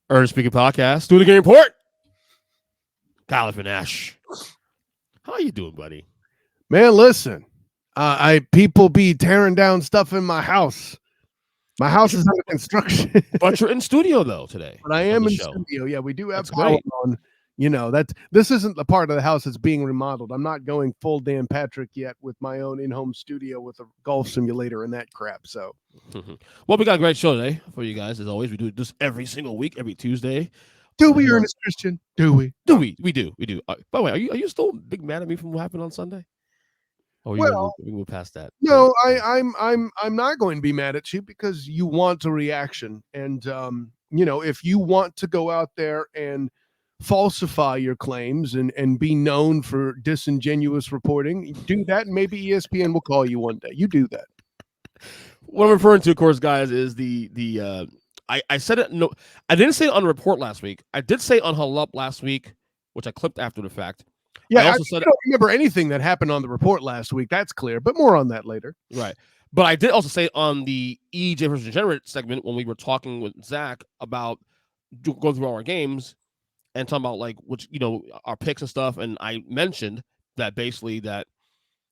Earnest Speaking Podcast. Do the game report. Kyle and Nash. How you doing, buddy? Man, listen. People be tearing down stuff in my house. My house is under construction. But you're in studio though today. But I am in studio. Yeah, we do have That's power great. on. This isn't the part of the house that's being remodeled. I'm not going full Dan Patrick yet with my own in-home studio with a golf simulator and that crap. So, well, we got a great show today for you guys. As always, we do this every single week, every Tuesday. do we, Earnest Christian? Do we? Do we? We do. We do. By the way, are you still big mad at me from what happened on Sunday? Or we move past that? No, I'm not going to be mad at you because you want a reaction, and if you want to go out there and falsify your claims and be known for disingenuous reporting, do that, and maybe ESPN will call you one day. You do that. What I'm referring to, of course, guys, is I said it. No, I didn't say it on the report last week. I did say on Hull Up last week, which I clipped after the fact. Yeah, I don't remember anything that happened on the report last week. That's clear, but more on that later. Right. But I did also say on the EJ versus Degenerate segment when we were talking with Zach about going through all our games and talking about our picks and stuff, and I mentioned that basically that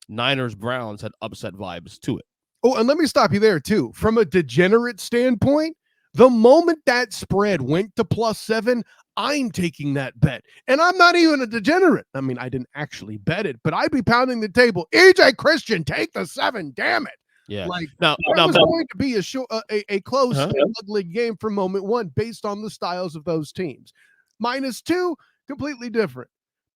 Niners Browns had upset vibes to it. Oh, and let me stop you there too. From a degenerate standpoint, the moment that spread went to +7, I'm taking that bet. And I'm not even a degenerate. I mean, I didn't actually bet it, but I'd be pounding the table. EJ Christian, take the 7, damn it. Yeah. Now was going to be a close, ugly game from moment one based on the styles of those teams. -2, completely different.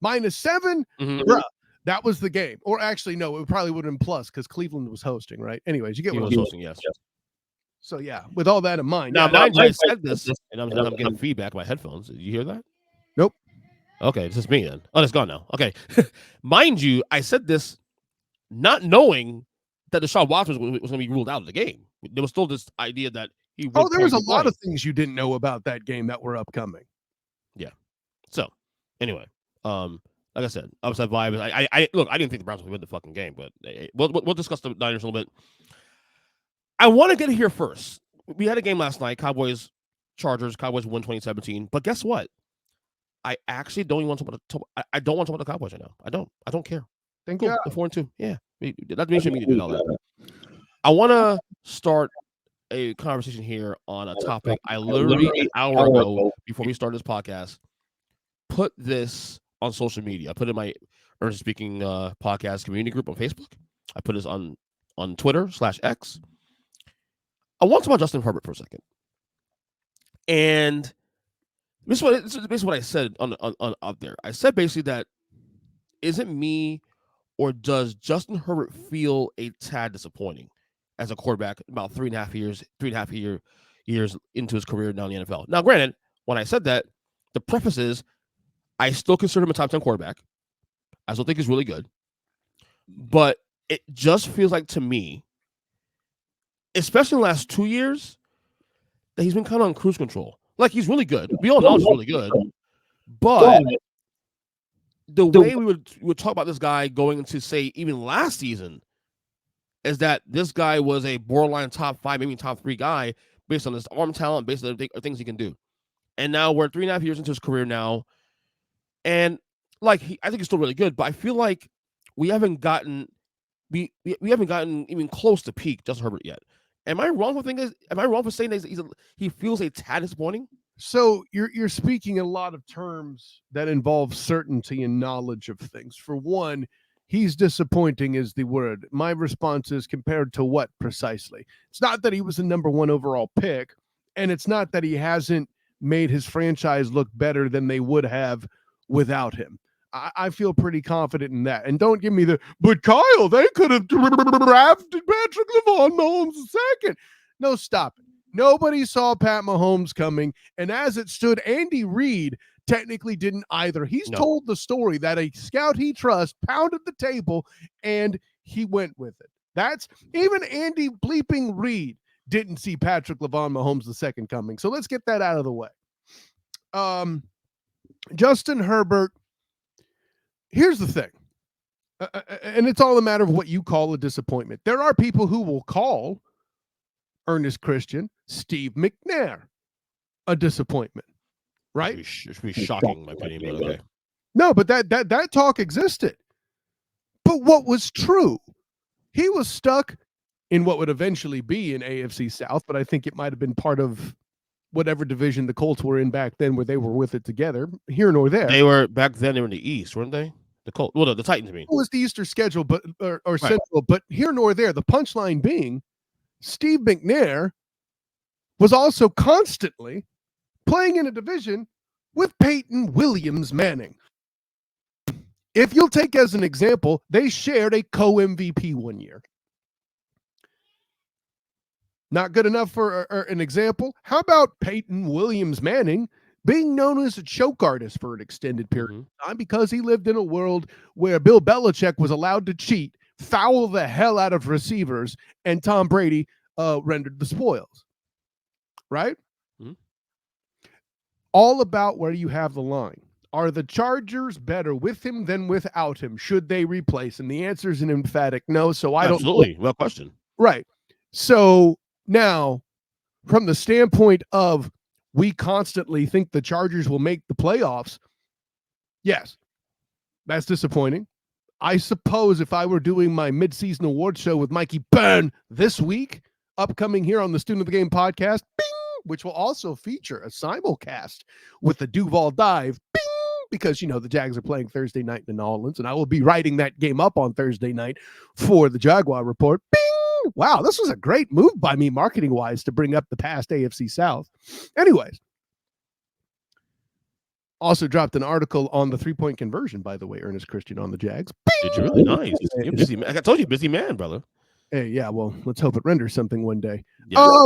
-7, bruh, that was the game. Or actually, no, it probably would have been plus because Cleveland was hosting, right? Anyways, you get what I'm saying. Hosting, yes. So, yeah, with all that in mind. Now, mind you, I said this, and I'm getting feedback on my headphones. Did you hear that? Nope. Okay, it's just me then. Oh, it's gone now. Okay. Mind you, I said this not knowing that Deshaun Watson was going to be ruled out of the game. There was still this idea that he would. Oh, there was a lot of things you didn't know about that game that were upcoming. Yeah. So, anyway, like I said, upside vibe. I look, I didn't think the Browns would win the fucking game, but we'll discuss the Niners a little bit. I want to get here first. We had a game last night, Cowboys-Chargers. Cowboys won 2017. But guess what? I actually don't even want to talk about I don't want to talk about the Cowboys right now. I don't care. Thank you. 4-2. Yeah. That means you need to do all that. I want to start a conversation here on a topic I literally an hour ago, before we started this podcast, put this on social media. I put it in my Earnest Speaking podcast community group on Facebook. I put this on Twitter /X. I want to talk about Justin Herbert for a second. And this is basically what I said on out there. I said basically that, is it me or does Justin Herbert feel a tad disappointing as a quarterback about 3.5 years into his career now in the NFL? Now, granted, when I said that, the preface is I still consider him a top 10 quarterback. I still think he's really good. But it just feels like to me, especially in the last 2 years, that he's been kind of on cruise control. Like, he's really good. We all know he's really good. But the way we would talk about this guy going into, say, even last season, is that this guy was a borderline top 5, maybe top 3 guy based on his arm talent, based on the things he can do. And now we're 3.5 years into his career now. And, I think he's still really good, but I feel like we haven't gotten even close to peak Justin Herbert yet. Am I wrong for saying that he feels a tad disappointing? So you're speaking a lot of terms that involve certainty and knowledge of things. For one, he's disappointing is the word. My response is compared to what precisely? It's not that he was the number 1 overall pick, and it's not that he hasn't made his franchise look better than they would have without him. I feel pretty confident in that. And don't give me but Kyle, they could have drafted Patrick Mahomes second. No, stop it. Nobody saw Pat Mahomes coming. And as it stood, Andy Reid technically didn't either. He's told the story that a scout he trusts pounded the table and he went with it. That's even Andy bleeping Reid didn't see Patrick Mahomes the second coming. So let's get that out of the way. Justin Herbert. Here's the thing, and it's all a matter of what you call a disappointment. There are people who will call Earnest Christian, Steve McNair, a disappointment. right? It should be shocking, in my opinion, but okay. No, but that talk existed. But what was true? He was stuck in what would eventually be an AFC South, but I think it might have been part of whatever division the Colts were in back then, where they were with it together. Here nor there. They were back then. They were in the East, weren't they? The Colts. Well, the Titans. I mean, It was the Easter schedule, but or Right. Central. But here nor there. The punchline being, Steve McNair was also constantly playing in a division with Peyton Williams Manning. If you'll take as an example, they shared a co-MVP one year. Not good enough for an example? How about Peyton Williams Manning being known as a choke artist for an extended period of time because he lived in a world where Bill Belichick was allowed to cheat, foul the hell out of receivers, and Tom Brady rendered the spoils. Right? Mm-hmm. All about where you have the line. Are the Chargers better with him than without him? Should they replace him? The answer is an emphatic no. So I don't. Absolutely. Well, question. Right. So now, from the standpoint of we constantly think the Chargers will make the playoffs, yes, that's disappointing. I suppose if I were doing my mid-season award show with Mikey Byrne this week, upcoming here on the Student of the Game podcast, bing, which will also feature a simulcast with the Duval Dive, bing, because, you know, the Jags are playing Thursday night in New Orleans, and I will be writing that game up on Thursday night for the Jaguar Report. Bing! Wow, this was a great move by me marketing-wise to bring up the past AFC South. Anyways, also dropped an article on the three-point conversion, by the way, Ernest Christian on the Jags. Did you really? Nice. You're busy man. I told you, busy man, brother. Hey, yeah, well, let's hope it renders something one day. Yeah.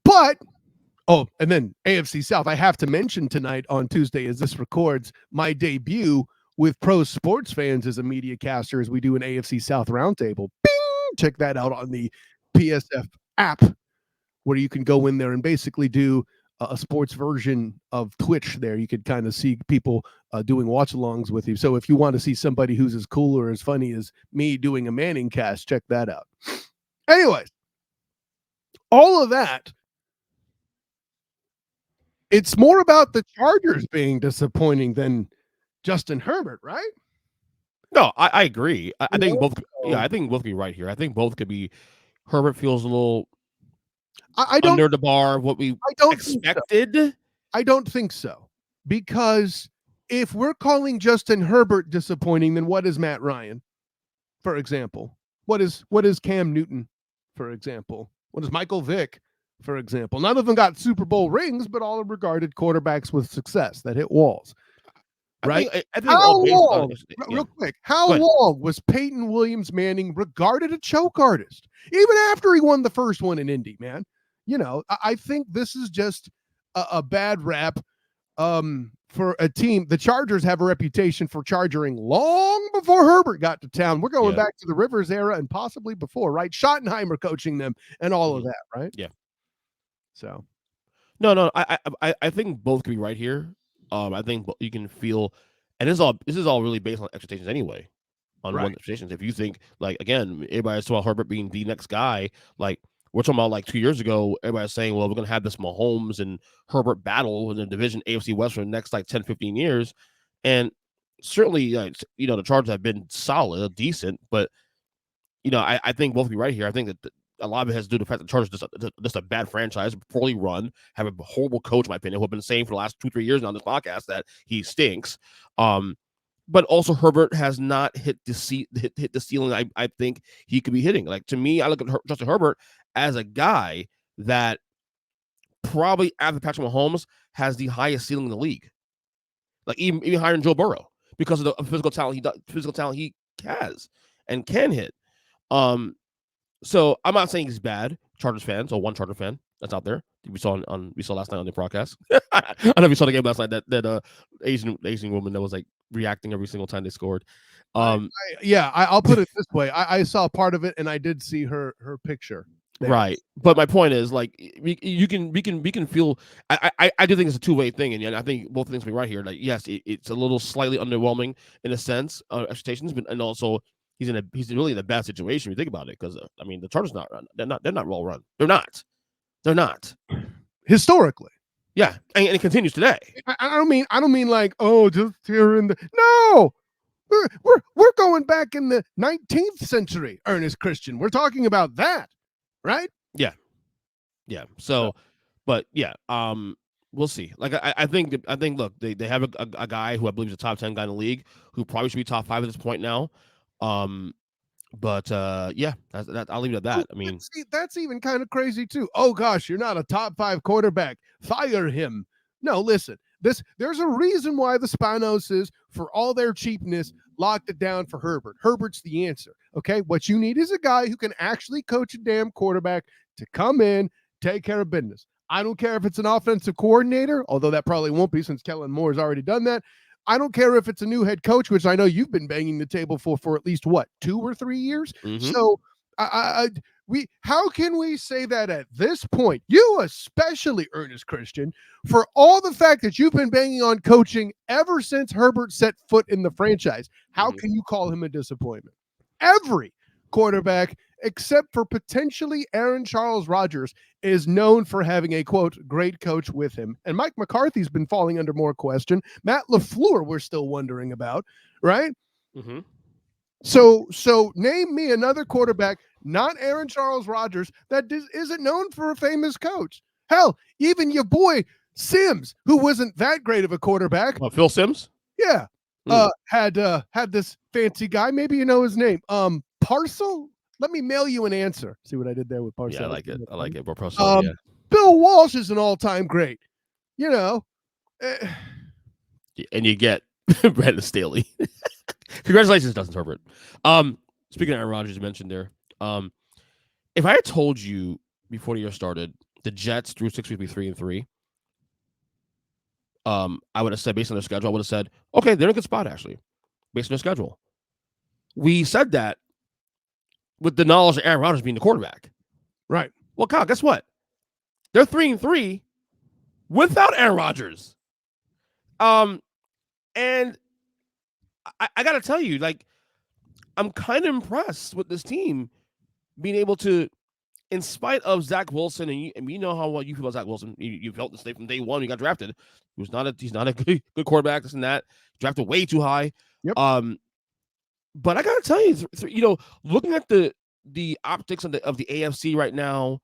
But and then AFC South, I have to mention tonight on Tuesday, as this records, my debut with Pro Sports Fans as a media caster as we do an AFC South roundtable. Bing! Check that out on the PSF app, where you can go in there and basically do a sports version of Twitch there. You could kind of see people doing watch-alongs with you. So if you want to see somebody who's as cool or as funny as me doing a Manning cast, check that out. Anyways, all of that, it's more about the Chargers being disappointing than Justin Herbert, right? No, I agree. I think both. Yeah, I think both could be right here. I think both could be. Herbert feels a little under the bar of what we expected. I don't think so. Because if we're calling Justin Herbert disappointing, then what is Matt Ryan, for example? What is Cam Newton, for example? What is Michael Vick, for example? None of them got Super Bowl rings, but all are regarded quarterbacks with success that hit walls. Right? I think how long, real quick, how long was Peyton Williams Manning regarded a choke artist? Even after he won the first one in Indy, man. You know, I think this is just a bad rap for a team. The Chargers have a reputation for charging long before Herbert got to town. We're going back to the Rivers era and possibly before, right? Schottenheimer coaching them and all of that, right? Yeah. So, no, I think both could be right here. I think you can feel, and this is all really based on expectations anyway. On one expectations, if you think like again, everybody's talking about Herbert being the next guy. Like we're talking about like 2 years ago, everybody's saying, well, we're gonna have this Mahomes and Herbert battle in the division AFC West for the next like 10, 15 years, and certainly, the Chargers have been solid, decent, but I think both could be right here. I think that a lot of it has to do with the fact that the Chargers just a bad franchise, poorly run, have a horrible coach, in my opinion, who I've been saying for the last 2-3 years now on this podcast that he stinks. But also Herbert has not hit the ceiling I think he could be hitting. Like to me, I look at Justin Herbert as a guy that probably after Patrick Mahomes has the highest ceiling in the league. Like even higher than Joe Burrow because of the physical talent he has and can hit. So I'm not saying he's bad. Chargers fans, or one Charger fan that's out there. We saw last night on the broadcast. I don't know if you saw the game last night. That Asian woman that was like reacting every single time they scored. I'll put it this way. I saw part of it and I did see her picture. There. Right, but my point is like we can feel. I do think it's a two-way thing, and I think both things will be right here. Like yes, it's a little slightly underwhelming in a sense, expectations, but and also. He's really in a bad situation. If you think about it, because the Chargers they're not well run. They're not. Historically. Yeah, and it continues today. I don't mean like, oh, just here in the no. We're going back in the 19th century, Ernest Christian. We're talking about that, right? Yeah. So, but yeah, we'll see. Like I think look, they have a guy who I believe is a top 10 guy in the league who probably should be top 5 at this point now. But yeah, I'll leave it at that. I mean, that's even kind of crazy too. Oh gosh, you're not a top 5 quarterback. Fire him. No, listen. There's a reason why the Spanoses, for all their cheapness, locked it down for Herbert. Herbert's the answer. Okay, what you need is a guy who can actually coach a damn quarterback to come in, take care of business. I don't care if it's an offensive coordinator, although that probably won't be since Kellen Moore has already done that. I don't care if it's a new head coach, which I know you've been banging the table for at least 2 or 3 years. Mm-hmm. So how can we say that at this point, you especially, Ernest Christian, for all the fact that you've been banging on coaching ever since Herbert set foot in the franchise, how can you call him a disappointment? Every quarterback, except for potentially Aaron Charles Rodgers, is known for having a, quote, great coach with him. And Mike McCarthy's been falling under more question. Matt LaFleur, we're still wondering about, right? Mm-hmm. So name me another quarterback, not Aaron Charles Rodgers, that isn't known for a famous coach. Hell, even your boy Sims, who wasn't that great of a quarterback. Phil Simms? Yeah. Had this fancy guy. Maybe you know his name. Parcel? Let me mail you an answer. See what I did there with Parcel? Yeah, I like it. I like it. Parcel, yeah. Bill Walsh is an all-time great. You know. And you get Brandon Staley. Congratulations, Justin Herbert. Speaking of Aaron Rodgers, you mentioned there. If I had told you before the year started, the Jets through 6 weeks be 3-3, I would have said, based on their schedule, I would have said, okay, they're in a good spot, actually, based on their schedule. We said that with the knowledge of Aaron Rodgers being the quarterback. Right. Well, Kyle, guess what? They're 3-3 without Aaron Rodgers. And I got to tell you, like, I'm kind of impressed with this team being able to, in spite of Zach Wilson, and you know how well you feel about Zach Wilson. You felt this from day one. You got drafted. He's not a good quarterback. This and that. Drafted way too high. Yep. But I got to tell you, looking at the optics of the AFC right now,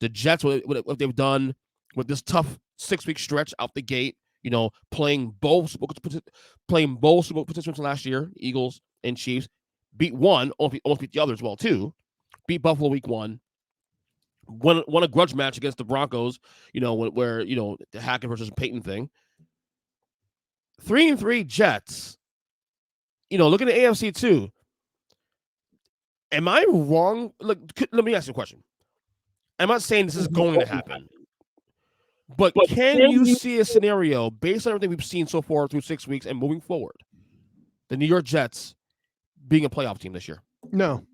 the Jets, what they've done with this tough 6-week stretch out the gate. Playing both participants last year, Eagles and Chiefs, beat one, almost beat the other as well too. Beat Buffalo week 1. Won a grudge match against the Broncos. Where the Hackett versus Peyton thing. 3-3 Jets. Look at the AFC too. Am I wrong? Look, let me ask you a question. I'm not saying this is going to happen. But can you see a scenario based on everything we've seen so far through 6 weeks and moving forward, the New York Jets being a playoff team this year? No.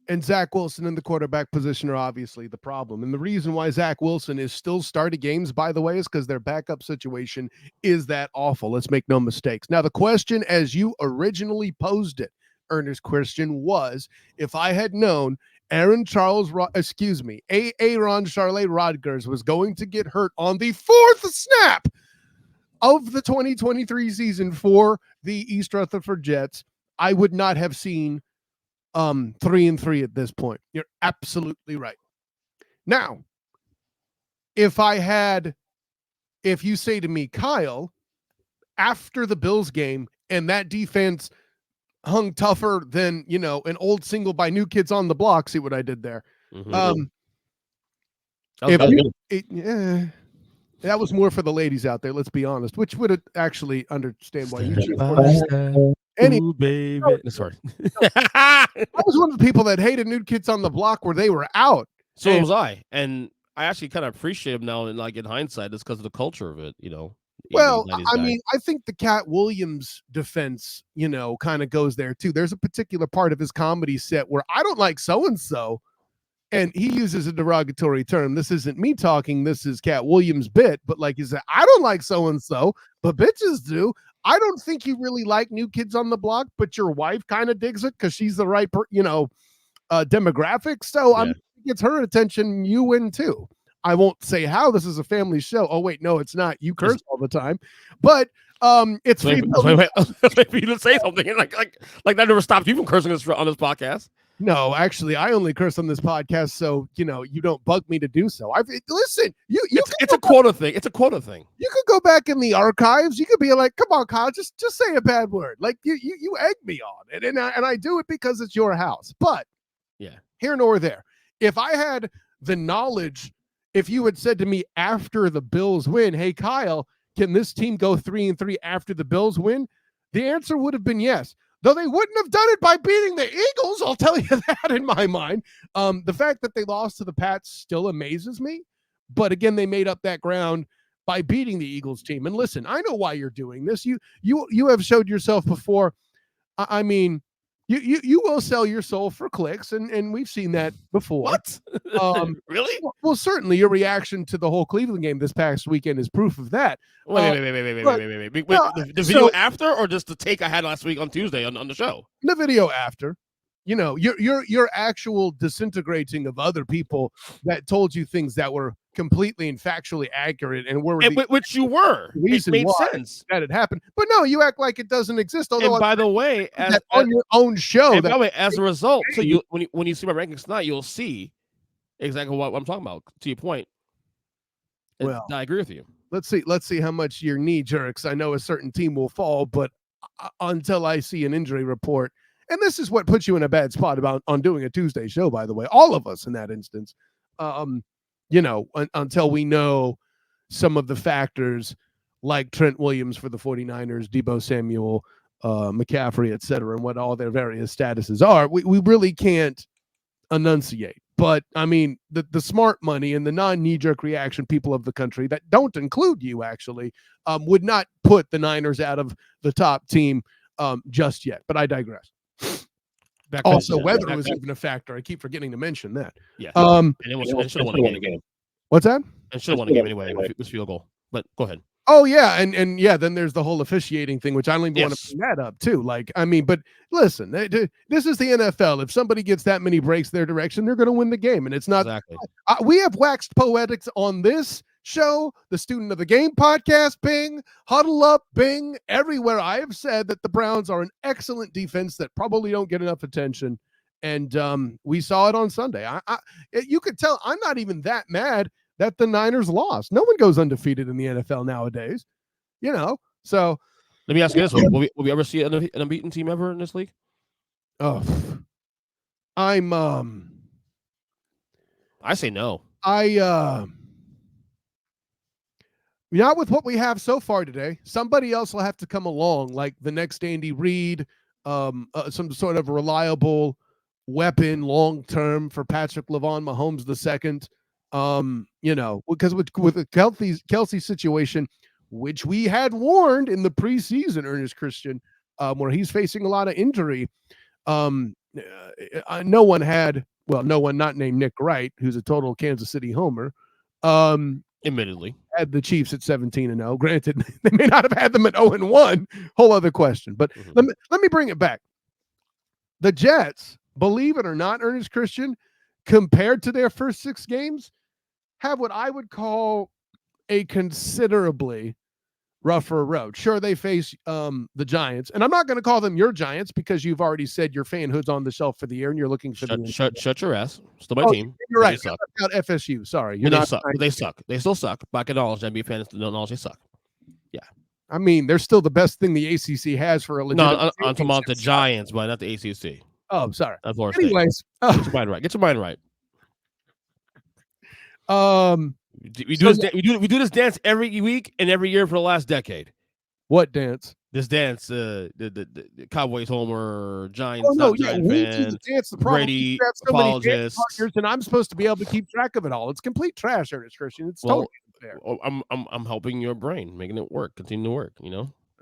And Zach Wilson in the quarterback position are obviously the problem. And the reason why Zach Wilson is still starting games, by the way, is because their backup situation is that awful. Let's make no mistakes. Now, the question, as you originally posed it, Ernest Christian, was if I had known Aaron Charles Charlie Rodgers was going to get hurt on the 4th snap of the 2023 season for the East Rutherford Jets, I would not have seen 3-3 at this point. You're absolutely right. Now, if you say to me, Kyle, after the Bills game and that defense hung tougher than, an old single by New Kids on the Block. See what I did there? Mm-hmm. That was more for the ladies out there, let's be honest, which would actually understand why you choose. Baby. Sorry. I was one of the people that hated New Kids on the Block where they were out. So was I. And I actually kind of appreciate them now, and like in hindsight, it's because of the culture of it, Well, I mean, I think the Cat Williams defense, kind of goes there too. There's a particular part of his comedy set where I don't like so-and-so, and he uses a derogatory term. This isn't me talking. This is Cat Williams' bit. But like he said, I don't like so-and-so, but bitches do. I don't think you really like New Kids on the Block, but your wife kind of digs it because she's the right, demographic. So it gets her attention. You win too. I won't say how. This is a family show. Oh wait, no, it's not. You curse all the time, but it's wait for you to say something like that never stopped you from cursing on this podcast. No, actually, I only curse on this podcast, so you don't bug me to do so. Listen. It's a quota thing. It's a quota thing. You could go back in the archives. You could be like, "Come on, Kyle, just say a bad word." Like you egg me on it, and I do it because it's your house. But yeah, here nor there. If I had the knowledge, if you had said to me after the Bills win, "Hey, Kyle, can this team go 3-3 after the Bills win?" The answer would have been yes. Though they wouldn't have done it by beating the Eagles, I'll tell you that in my mind. The fact that they lost to the Pats still amazes me. But again, they made up that ground by beating the Eagles team. And listen, I know why you're doing this. You have showed yourself before. I mean, you will sell your soul for clicks, and we've seen that before. What? Really? Well, certainly your reaction to the whole Cleveland game this past weekend is proof of that. Wait. The video after, or just the take I had last week on Tuesday on the show? The video after. Your actual disintegrating of other people that told you things that were completely and factually accurate and which you were. It made sense that it happened. But no, you act like it doesn't exist. Although, and by the way, on your own show, and by the way, as a result, so you when you see my rankings tonight, you'll see exactly what I'm talking about. To your point, well, I agree with you. Let's see how much your knee jerks. I know a certain team will fall, but until I see an injury report. And this is what puts you in a bad spot on doing a Tuesday show, by the way, all of us in that instance, until we know some of the factors like Trent Williams for the 49ers, Deebo Samuel, McCaffrey, et cetera, and what all their various statuses are, we really can't enunciate. But, I mean, the smart money and the non-knee-jerk reaction people of the country that don't include you, actually, would not put the Niners out of the top team just yet. But I digress. Also, weather was even a factor. I keep forgetting to mention that. Yeah. And it should have won the game. What's that? It should have won the game anyway. It was field goal. But go ahead. Oh yeah, and yeah, then there's the whole officiating thing, which I don't even want to bring that up too. Like, I mean, but listen, this is the NFL. If somebody gets that many breaks their direction, they're going to win the game, and it's not. Exactly. We have waxed poetics on this show, the Student of the Game podcast, Bing, Huddle Up, Bing, everywhere. I have said that the Browns are an excellent defense that probably don't get enough attention, and we saw it on Sunday. You could tell I'm not even that mad that the Niners lost. No one goes undefeated in the NFL nowadays, So let me ask you this: will we ever see an unbeaten team ever in this league? Oh, I say no. Not with what we have so far today. Somebody else will have to come along, like the next Andy Reid, some sort of reliable weapon long term for Patrick Lavon Mahomes II. Because with the Kelsey situation, which we had warned in the preseason, Ernest Christian, where he's facing a lot of injury. No one, not named Nick Wright, who's a total Kansas City homer. Admittedly, had the Chiefs at 17-0. Granted, they may not have had them at 0-1. Whole other question. But let me bring it back. The Jets, believe it or not, Ernest Christian, compared to their first 6 games, have what I would call a considerably rougher road. Sure, they face the Giants, and I'm not going to call them your Giants because you've already said your fanhood's on the shelf for the year, and you're looking for shut your ass. Still my team. You're right. They suck. About FSU. Sorry, they suck. They suck. They still suck. But I can acknowledge NBA fans don't acknowledge they suck. Yeah, I mean they're still the best thing the ACC has for a legit. No, I'm talking about the Giants, but not the ACC. Oh, sorry. That's Florida State. Anyways, get your mind right. Get your mind right. We do this dance every week and every year for the last decade. What dance? This dance, the Cowboys homer, Giants. Oh no, Giant we fan, do the dance. The problem Brady is so apologist, and I'm supposed to be able to keep track of it all. It's complete trash, Ernest Christian. It's totally unfair. I'm helping your brain, making it work, continue to work. I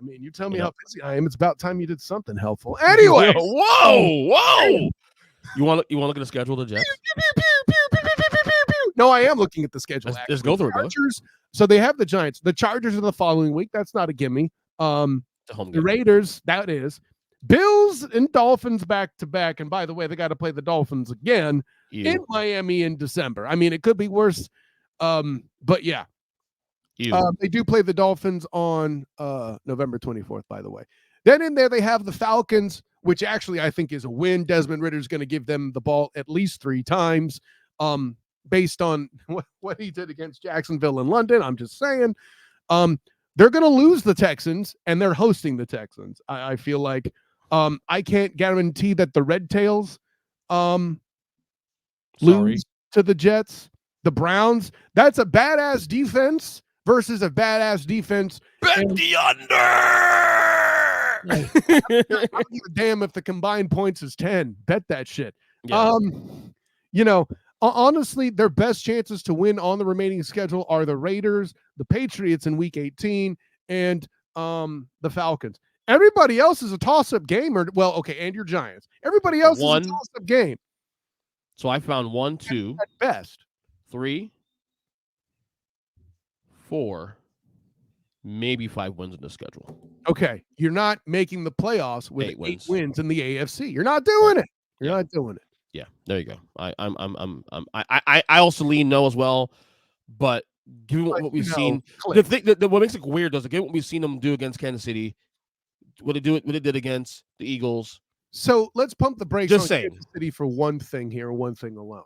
mean, you tell me how busy I am. It's about time you did something helpful. Anyway, whoa! You want to look at the schedule, the Jets? No, I am looking at the schedule. Let's go through it. So they have the Giants. The Chargers are the following week. That's not a gimme. The Raiders, that is. Bills and Dolphins back to back. And by the way, they got to play the Dolphins again in Miami in December. I mean, it could be worse. But yeah, they do play the Dolphins on November 24th, by the way. Then in there, they have the Falcons, which actually I think is a win. Desmond Ridder is going to give them the ball at least 3 times based on what he did against Jacksonville and London. I'm just saying. They're going to lose the Texans, and they're hosting the Texans. I feel like I can't guarantee that the Red Tails lose to the Jets. The Browns, that's a badass defense versus a badass defense. Bet the under! I don't give a damn if the combined points is 10. Bet that shit. Yeah. Honestly, their best chances to win on the remaining schedule are the Raiders, the Patriots in week 18, and the Falcons. Everybody else is a toss-up game, and your Giants. Everybody else is a toss-up game. So I found 1, 2, at best, 3, 4, maybe 5 wins in the schedule. Okay, you're not making the playoffs with 8 wins in the AFC. You're not doing it. You're not doing it. Yeah, there you go. I also lean no as well, but given what we've seen, what makes it weird is given what we've seen them do against Kansas City, what they did against the Eagles. So let's pump the brakes on Kansas City for one thing here, one thing alone.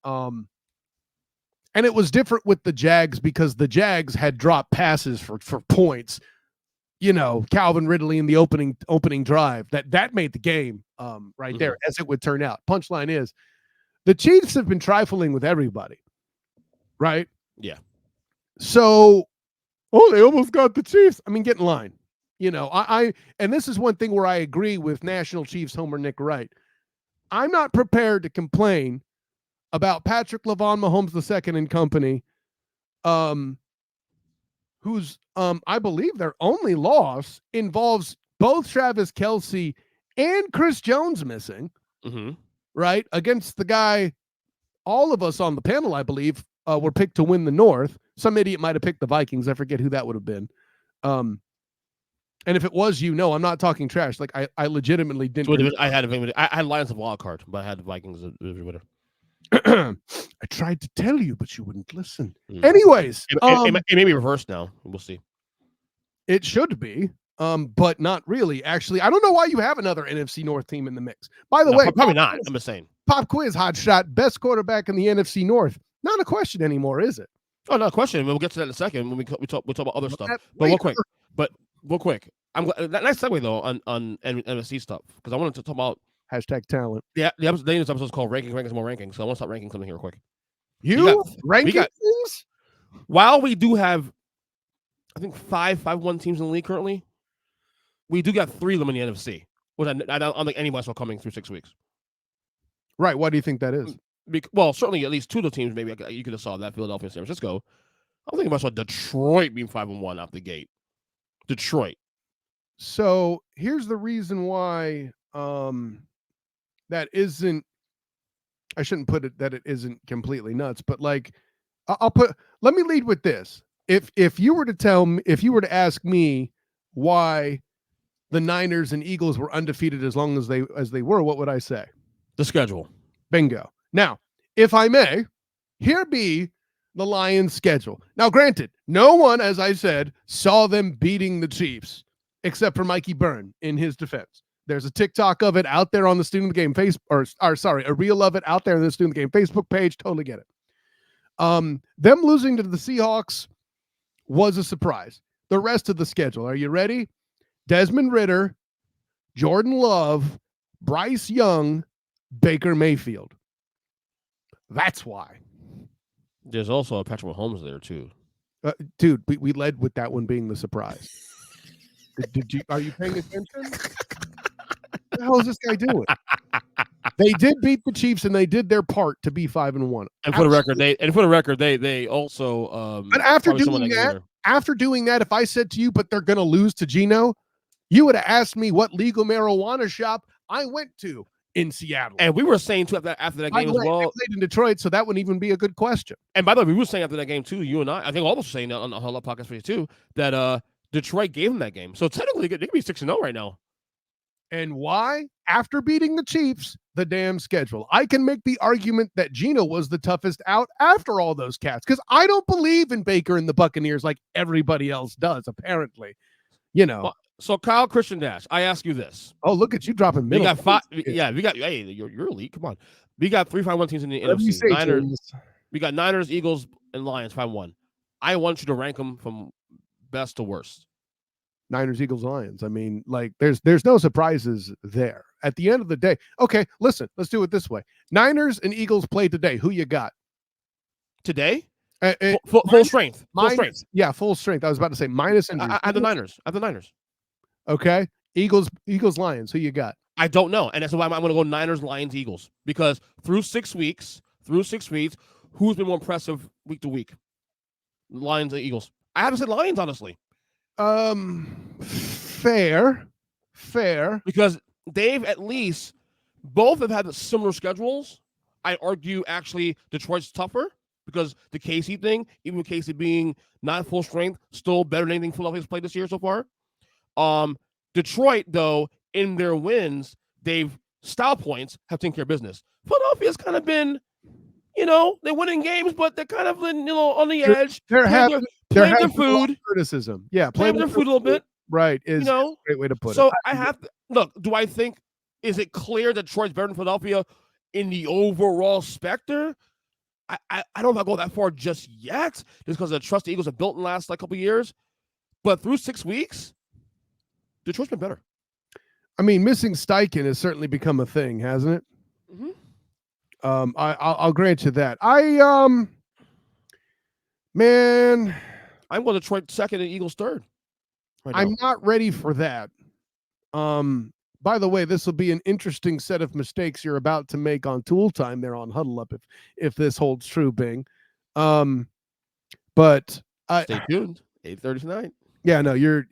And it was different with the Jags because the Jags had dropped passes for points. Calvin Ridley in the opening drive that made the game right there, as it would turn out. Punchline is the Chiefs have been trifling with everybody, right? Yeah. So, they almost got the Chiefs. I mean, get in line. And this is one thing where I agree with National Chiefs homer Nick Wright. I'm not prepared to complain about Patrick LaVon Mahomes II and company, who's I believe their only loss involves both Travis Kelce and Chris Jones missing, right? Against the guy, all of us on the panel, I believe, were picked to win the North. Some idiot might have picked the Vikings. I forget who that would have been. And if it was I'm not talking trash. Like I legitimately didn't. I had Lions of wild card, but I had the Vikings as a winner. I tried to tell you, but you wouldn't listen. Anyways, it may be reversed now. We'll see. It should be, but not really. Actually, I don't know why you have another NFC North team in the mix. By the way, probably not. I'm just saying. Pop quiz, hot shot, best quarterback in the NFC North. Not a question anymore, is it? Oh, not a question. We'll get to that in a second when we talk about other stuff. But real quick. I'm glad, nice segue though on NFC stuff because I wanted to talk about #talent. Yeah, the name of this episode is called Rankings More Rankings. So I want to start ranking something here real quick. Ranking things? While we do have, I think 5-1 teams in the league currently, we do got 3 of them in the NFC. Which I don't think anybody saw coming through 6 weeks. Right. Why do you think that is? Well, certainly at least 2 of the teams maybe you could have saw that, Philadelphia and San Francisco. I'm thinking about Detroit being 5-1 out the gate. Detroit. So here's the reason why that isn't. I shouldn't put it that it isn't completely nuts, but let me lead with this. If you were to ask me why the Niners and Eagles were undefeated as long as they were, what would I say? The schedule. Bingo. Now, if I may, here be the Lions' schedule. Now, granted, no one, as I said, saw them beating the Chiefs except for Mikey Byrne in his defense. There's a TikTok of it out there on the Student of the Game a reel of it out there on the Student of the Game Facebook page. Totally get it. Them losing to the Seahawks was a surprise. The rest of the schedule, are you ready? Desmond Ridder, Jordan Love, Bryce Young, Baker Mayfield. That's why. There's also a Patrick Mahomes there too. Dude, we led with that one being the surprise. Are you paying attention? What the hell is this guy doing? They did beat the Chiefs and they did their part to be 5-1. And for the record, they also But after doing that, if I said to you, but they're gonna lose to Geno, you would have asked me what legal marijuana shop I went to in Seattle. And we were saying too after that game as well. I played in Detroit, so that wouldn't even be a good question. And by the way, we were saying after that game too, you and I think all of us were saying that on the Whole Lot Podcast for you too, that Detroit gave them that game. So technically they could be 6-0 right now. And why? After beating the Chiefs, the damn schedule. I can make the argument that Geno was the toughest out after all those cats, because I don't believe in Baker and the Buccaneers like everybody else does, apparently. Well, so Kyle Christian Nash, I ask you this. Oh, look at you dropping We middle. got five. Yeah, we got. Hey, you're elite. Come on. We got 3-5-1 teams in the NFC. Niners. We got Niners, Eagles, and Lions 5-1. I want you to rank them from best to worst. Niners, Eagles, Lions. I mean, like, there's no surprises there. At the end of the day, okay, listen, let's do it this way. Niners and Eagles play today. Who you got? Today? Full strength. Full strength. Yeah, full strength. I was about to say minus injuries. I have the Niners. Okay. Eagles, Lions. Who you got? I don't know. And that's why I'm going to go Niners, Lions, Eagles. Because through 6 weeks, who's been more impressive week to week? Lions and Eagles. I haven't said Lions, honestly. Fair. Because they've at least, both have had similar schedules. I argue, actually, Detroit's tougher because the KC thing, even with KC being not full strength, still better than anything Philadelphia's played this year so far. Detroit, though, in their wins, they've style points have taken care of business. Philadelphia's kind of been, they're winning games, but they're kind of, on the edge. They're playing their food. Criticism. Yeah, playing their food a little bit. Right. Is a great way to put it. So I have to look, do I think, is it clear that Detroit's better than Philadelphia in the overall specter? I don't know if I go that far just yet, just because of the trust the Eagles have built in the last couple of years. But through 6 weeks, Detroit's been better. I mean, missing Steichen has certainly become a thing, hasn't it? Mm-hmm. I'll grant you that. Man, I'm going Detroit second and Eagles third. I'm not ready for that. By the way, this will be an interesting set of mistakes you're about to make on Tool Time there on Huddle Up if this holds true, Bing. But stay tuned. 8:30 tonight. Yeah, no, you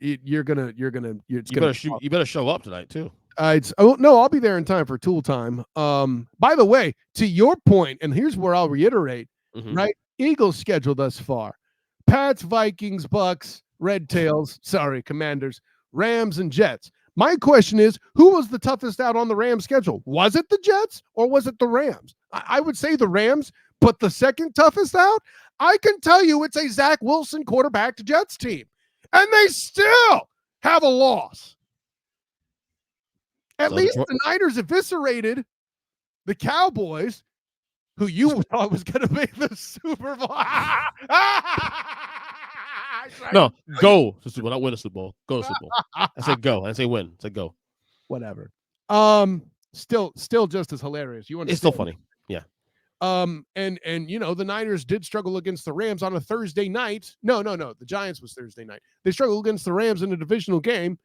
better show up tonight too. I'll be there in time for Tool Time. By the way, to your point, and here's where I'll reiterate, right? Eagles schedule thus far: Pats, Vikings, Bucks, Red Tails, Commanders, Rams, and Jets. My question is, who was the toughest out on the Rams schedule? Was it the Jets or was it the Rams? I would say the Rams, but the second toughest out, I can tell you it's a Zach Wilson quarterbacked Jets team. And they still have a loss. At least the Niners eviscerated the Cowboys, who you thought was going to make the Super Bowl. No, go to Super Bowl, not win a Super Bowl. Go to Super Bowl. I said go. I say win. I said go. Whatever. Still just as hilarious. You understand? It's still funny. Yeah. And the Niners did struggle against the Rams on a Thursday night. No. The Giants was Thursday night. They struggled against the Rams in a divisional game.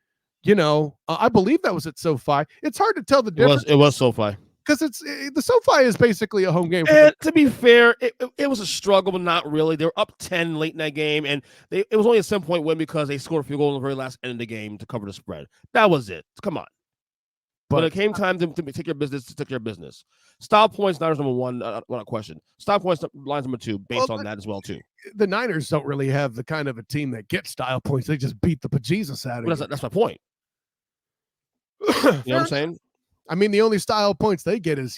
I believe that was at SoFi. It's hard to tell the difference. It was SoFi. Because the SoFi is basically a home game. And to be fair, it was a struggle, but not really. They were up 10 late in that game, and it was only a 7-point win because they scored a field goal in the very last end of the game to cover the spread. That was it. Come on. But when it came time to take your business, to take your business. Style points, Niners number one, not a question. Style points, Lions number two, based on that as well, too. The Niners don't really have the kind of a team that gets style points. They just beat the bejesus out of you. That's my point. You know what I'm saying? I mean, the only style points they get is,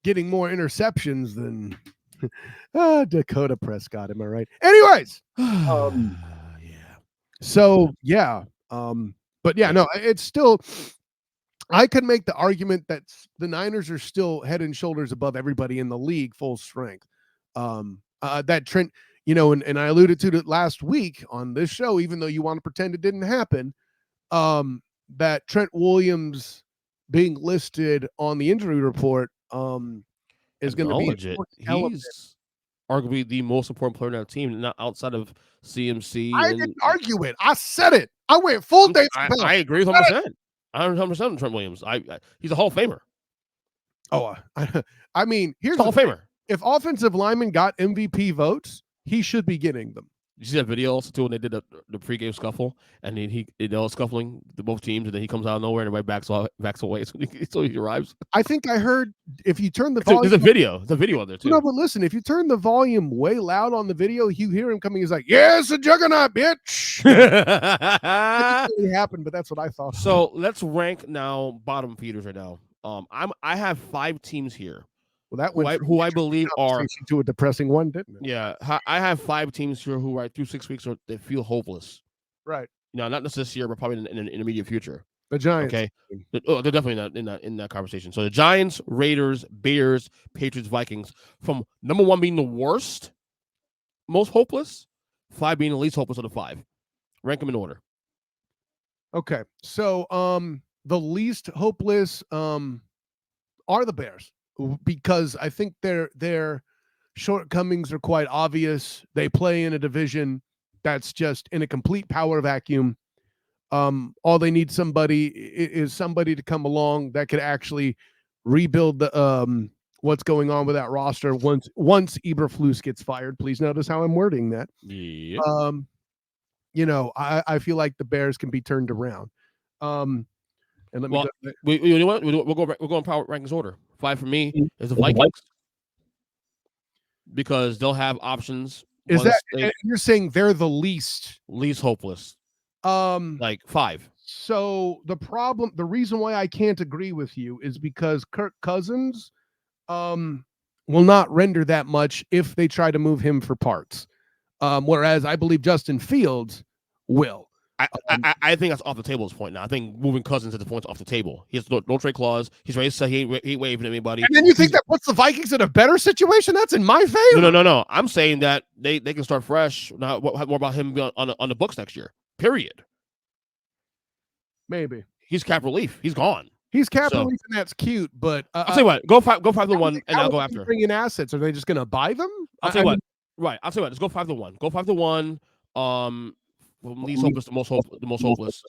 getting more interceptions than Dakota Prescott. Am I right? Anyways. Yeah. So, yeah. But yeah, no, it's still, I could make the argument that the Niners are still head and shoulders above everybody in the league, full strength. That Trent, and I alluded to it last week on this show, even though you want to pretend it didn't happen, that Trent Williams being listed on the injury report is going to be legit. He's arguably the most important player on that team, not outside of CMC. I didn't argue it. I said it. I went full day. I agree with 100%. 100% on Trent Williams. He's a Hall of Famer. Oh, I mean, here's Hall of Famer. If offensive linemen got MVP votes, he should be getting them. you see that video also too when they did the pregame scuffle, and then they all scuffling the both teams, and then he comes out of nowhere and everybody backs away so he arrives. I think I heard if you turn the There's volume, a video. The video on there too. no, but listen, if you turn the volume way loud on the video, you hear him coming. He's like, "Yes, a juggernaut, bitch." That didn't really happen, but that's what I thought. So let's rank now bottom feeders right now. I have 5 teams here. Well, that went Who I believe are to a depressing one, didn't it? Yeah, I have 5 teams here who right through 6 weeks they feel hopeless. Right. Not just this year, but probably in the immediate future. The Giants. Okay. They're definitely not in that conversation. So the Giants, Raiders, Bears, Patriots, Vikings. From number 1 being the worst, most hopeless, 5 being the least hopeless of the 5. Rank them in order. Okay. So the least hopeless are the Bears, because I think their shortcomings are quite obvious. They play in a division that's just in a complete power vacuum. All they need is somebody to come along that could actually rebuild the what's going on with that roster once Eberflus gets fired. Please notice how I'm wording that. Yeah. I feel like the Bears can be turned around. And let me we'll go in power rankings order. 5 for me is the Vikings, because they'll have options. Is that you're saying they're the least hopeless? Like 5. So the reason why I can't agree with you is because Kirk Cousins will not render that much if they try to move him for parts. Whereas I believe Justin Fields will. I think that's off the table at this point now. I think moving Cousins at the point's off the table. He has no trade clause. He's ready to say he ain't waving anybody. And then you think that puts the Vikings in a better situation? That's in my favor. No. I'm saying that they can start fresh. Now, more about him on the books next year. Period. Maybe he's cap relief. He's gone. He's cap relief, and that's cute. But I'll tell you what. Go 5-1, and I'll go after. Bring in assets. Are they just going to buy them? I'll tell you what. Right. I'll tell you what. Let's go 5-1. Go 5-1. From least hopeless to the most hopeless.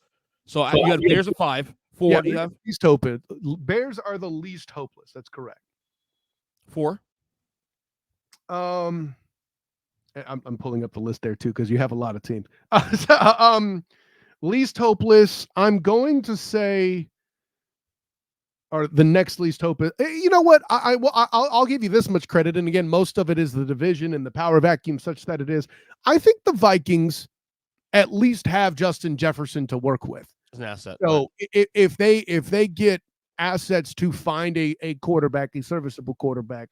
So you have Bears at 5. 4. Yeah, do you have? Least hopeless. Bears are the least hopeless. That's correct. 4. I'm pulling up the list there too, because you have a lot of teams. Least hopeless, I'm going to say, or the next least hopeless. You know what? I'll give you this much credit. And again, most of it is the division and the power vacuum such that it is. I think the Vikings at least have Justin Jefferson to work with. As an asset. So right. if they get assets to find a quarterback, a serviceable quarterback,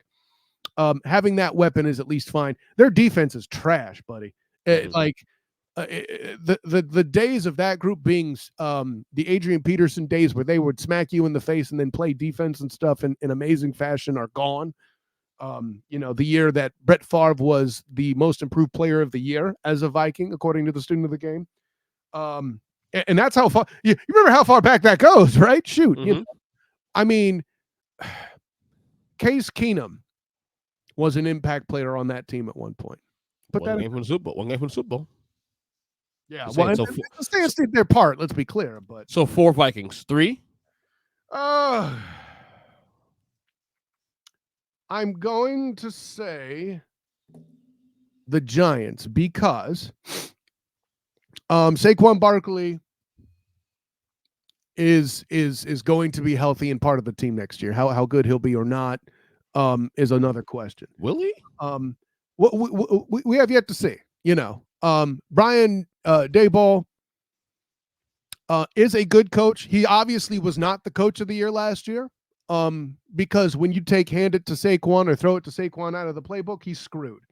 having that weapon is at least fine. Their defense is trash, buddy. The days of that group being the Adrian Peterson days where they would smack you in the face and then play defense and stuff in amazing fashion are gone. The year that Brett Favre was the most improved player of the year as a Viking, according to the student of the game. And that's how far you remember how far back that goes, right? Shoot. Mm-hmm. I mean, Case Keenum was an impact player on that team at one point. But one game from the Super Bowl. Yeah, well, the Saints did their part. Let's be clear. But so 4 Vikings, 3. I'm going to say the Giants because Saquon Barkley is going to be healthy and part of the team next year. How good he'll be or not is another question. Will he? We have yet to see. Brian Daboll is a good coach. He obviously was not the coach of the year last year. Because when you hand it to Saquon or throw it to Saquon out of the playbook, he's screwed.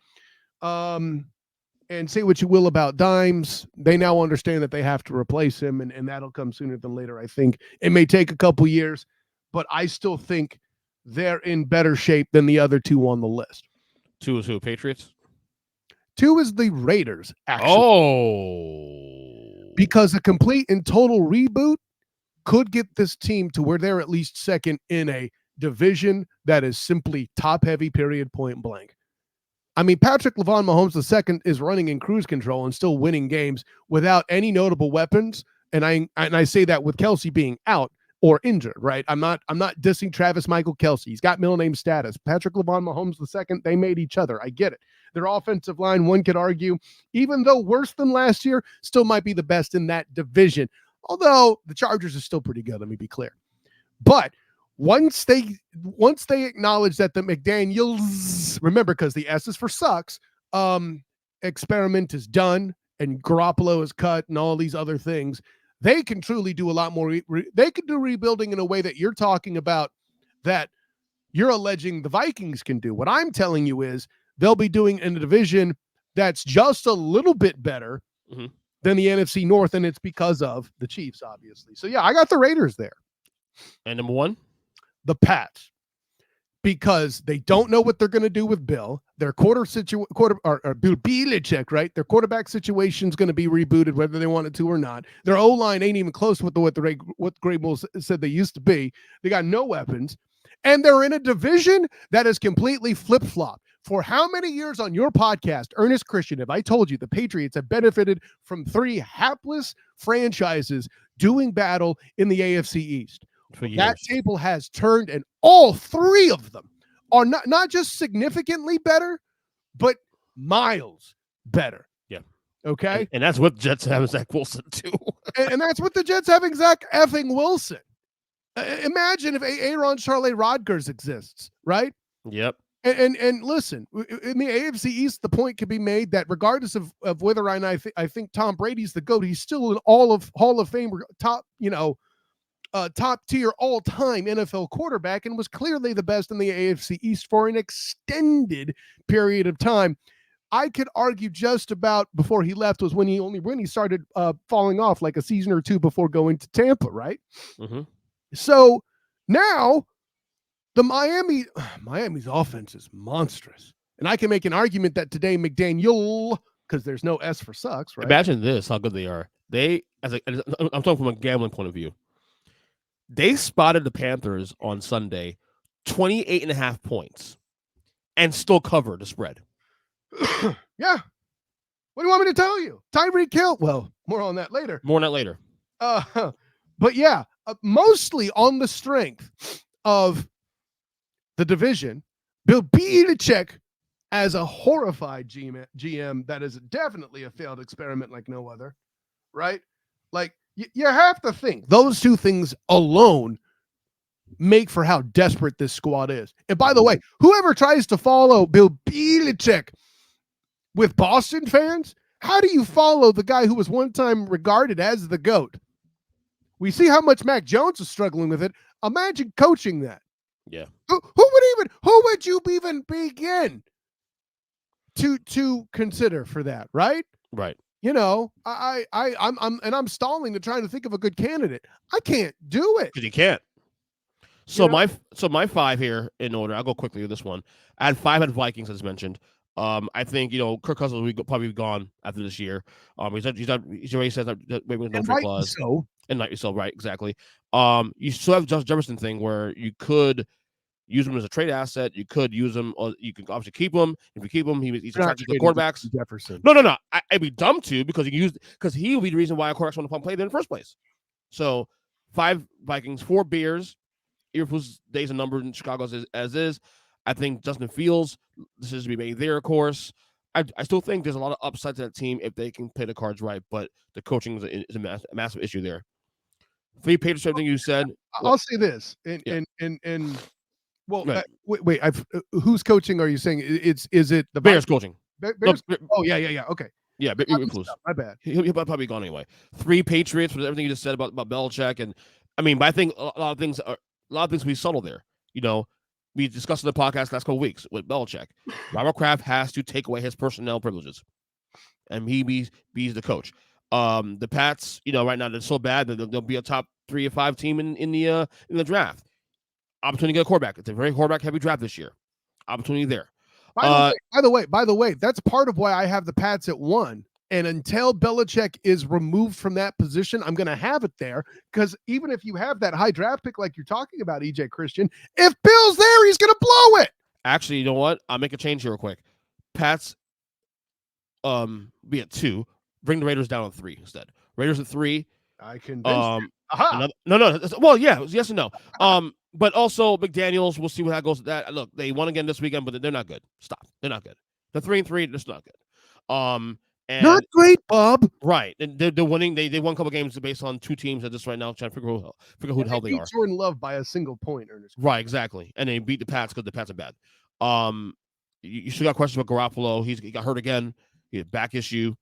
And say what you will about Dimes, they now understand that they have to replace him, and that'll come sooner than later. I think it may take a couple years, but I still think they're in better shape than the other 2 on the list. 2 is who? Patriots? 2 is the Raiders, actually. Oh. Because a complete and total reboot could get this team to where they're at least second in a division that is simply top-heavy, period, point blank. I mean, Patrick Mahomes II is running in cruise control and still winning games without any notable weapons, and I say that with Kelsey being out, or injured, right? I'm not dissing Travis Michael Kelsey. He's got middle name status. Patrick LeVon Mahomes II, they made each other. I get it. Their offensive line, one could argue, even though worse than last year, still might be the best in that division. Although the Chargers are still pretty good, let me be clear. But once they acknowledge that the McDaniels, remember, because the S is for sucks, experiment is done and Garoppolo is cut and all these other things, they can truly do a lot more. They could do rebuilding in a way that you're talking about, that you're alleging the Vikings can do. What I'm telling you is they'll be doing in a division that's just a little bit better than the NFC North, and it's because of the Chiefs, obviously. So, yeah, I got the Raiders there. And number one? The Pats. Because they don't know what they're going to do with Bill. Their Bill Belichick, right? Their quarterback situation is going to be rebooted, whether they want it to or not. Their O-line ain't even close with what Greg Bull said they used to be. They got no weapons. And they're in a division that is completely flip-flop. For how many years on your podcast, Ernest Christian, have I told you the Patriots have benefited from 3 hapless franchises doing battle in the AFC East? That table has turned, and all 3 of them are not just significantly better, but miles better. Yeah. Okay? And that's what the Jets have Zach Wilson, too. and that's what the Jets have Zach effing Wilson. Imagine if Aaron Charlie Rodgers exists, right? Yep. And listen, in the AFC East, the point could be made that regardless of whether or not I think Tom Brady's the GOAT, he's still an Hall of Fame top tier all-time NFL quarterback, and was clearly the best in the AFC East for an extended period of time. I could argue just about before he left was when he started falling off, like a season or 2 before going to Tampa, right? Mm-hmm. So now the Miami's offense is monstrous, and I can make an argument that today McDaniel, because there's no S for sucks, right? Imagine this, how good they are. I'm talking from a gambling point of view. They spotted the Panthers on Sunday, 28.5 points, and still covered the spread. Yeah. What do you want me to tell you? Tyreek Hill. Well, more on that later. But yeah, mostly on the strength of the division. Bill Belichick, as a horrified GM that is definitely a failed experiment like no other, right? Like, you have to think those 2 things alone make for how desperate this squad is. And by the way, whoever tries to follow Bill Belichick with Boston fans, how do you follow the guy who was one time regarded as the GOAT? We see how much Mac Jones is struggling with it. Imagine coaching that. Yeah. Who would you even begin to consider for that, right? Right. You know, I'm stalling to try to think of a good candidate. I can't do it. Because you can't. So my 5 here in order. I'll go quickly with this one. I had 5 at Vikings, as mentioned. I think Kirk Cousins will probably be gone after this year. He's already said that maybe no trade clause. And rightly so, right? Exactly. You still have Justin Jefferson thing where you could use him as a trade asset. You could use him, or you can obviously keep him. If you keep him, he's attracted to quarterbacks. Jefferson. No. I'd be dumb to, because he will be the reason why a quarterback's want to play there in the first place. So 5 Vikings, 4 Bears. Earful's days and numbered in Chicago as is. I think Justin Fields, decisions to be made there, of course. I still think there's a lot of upside to that team if they can play the cards right, but the coaching is a massive issue there. 3 Patriots, everything you said. I'll say this, wait. Who's coaching? Are you saying is it the Bears coaching? Bears? Oh yeah. Okay. Yeah, my bad. He'll probably be gone anyway. 3 Patriots with everything you just said about Belichick, and but I think a lot of things will be subtle there. We discussed in the podcast last couple of weeks with Belichick. Robert Kraft has to take away his personnel privileges, and he be the coach. The Pats, right now they're so bad that they'll be a top 3 or 5 team in the draft. Opportunity to get a quarterback. It's a very quarterback heavy draft this year. Opportunity there. By the way, that's part of why I have the Pats at 1. And until Belichick is removed from that position, I'm going to have it there, because even if you have that high draft pick like you're talking about, EJ Christian, if Bill's there, he's going to blow it. Actually, you know what? I'll make a change here real quick. Pats be at 2. Bring the Raiders down to 3 instead. Raiders at 3. I convinced Aha. No. Well, yeah, yes and no. But also McDaniels, we'll see how that goes. That look, they won again this weekend, but they're not good. Stop, they're not good. They're 3-3. That's not good. Not And great, Bob. right, and they're winning. They won a couple games based on two teams that just right now trying to figure who the hell they beat are. Jordan Love by a single point, Ernest. Right, exactly. And they beat the Pats because the Pats are bad. You still got questions about Garoppolo. He got hurt again. He had back issue.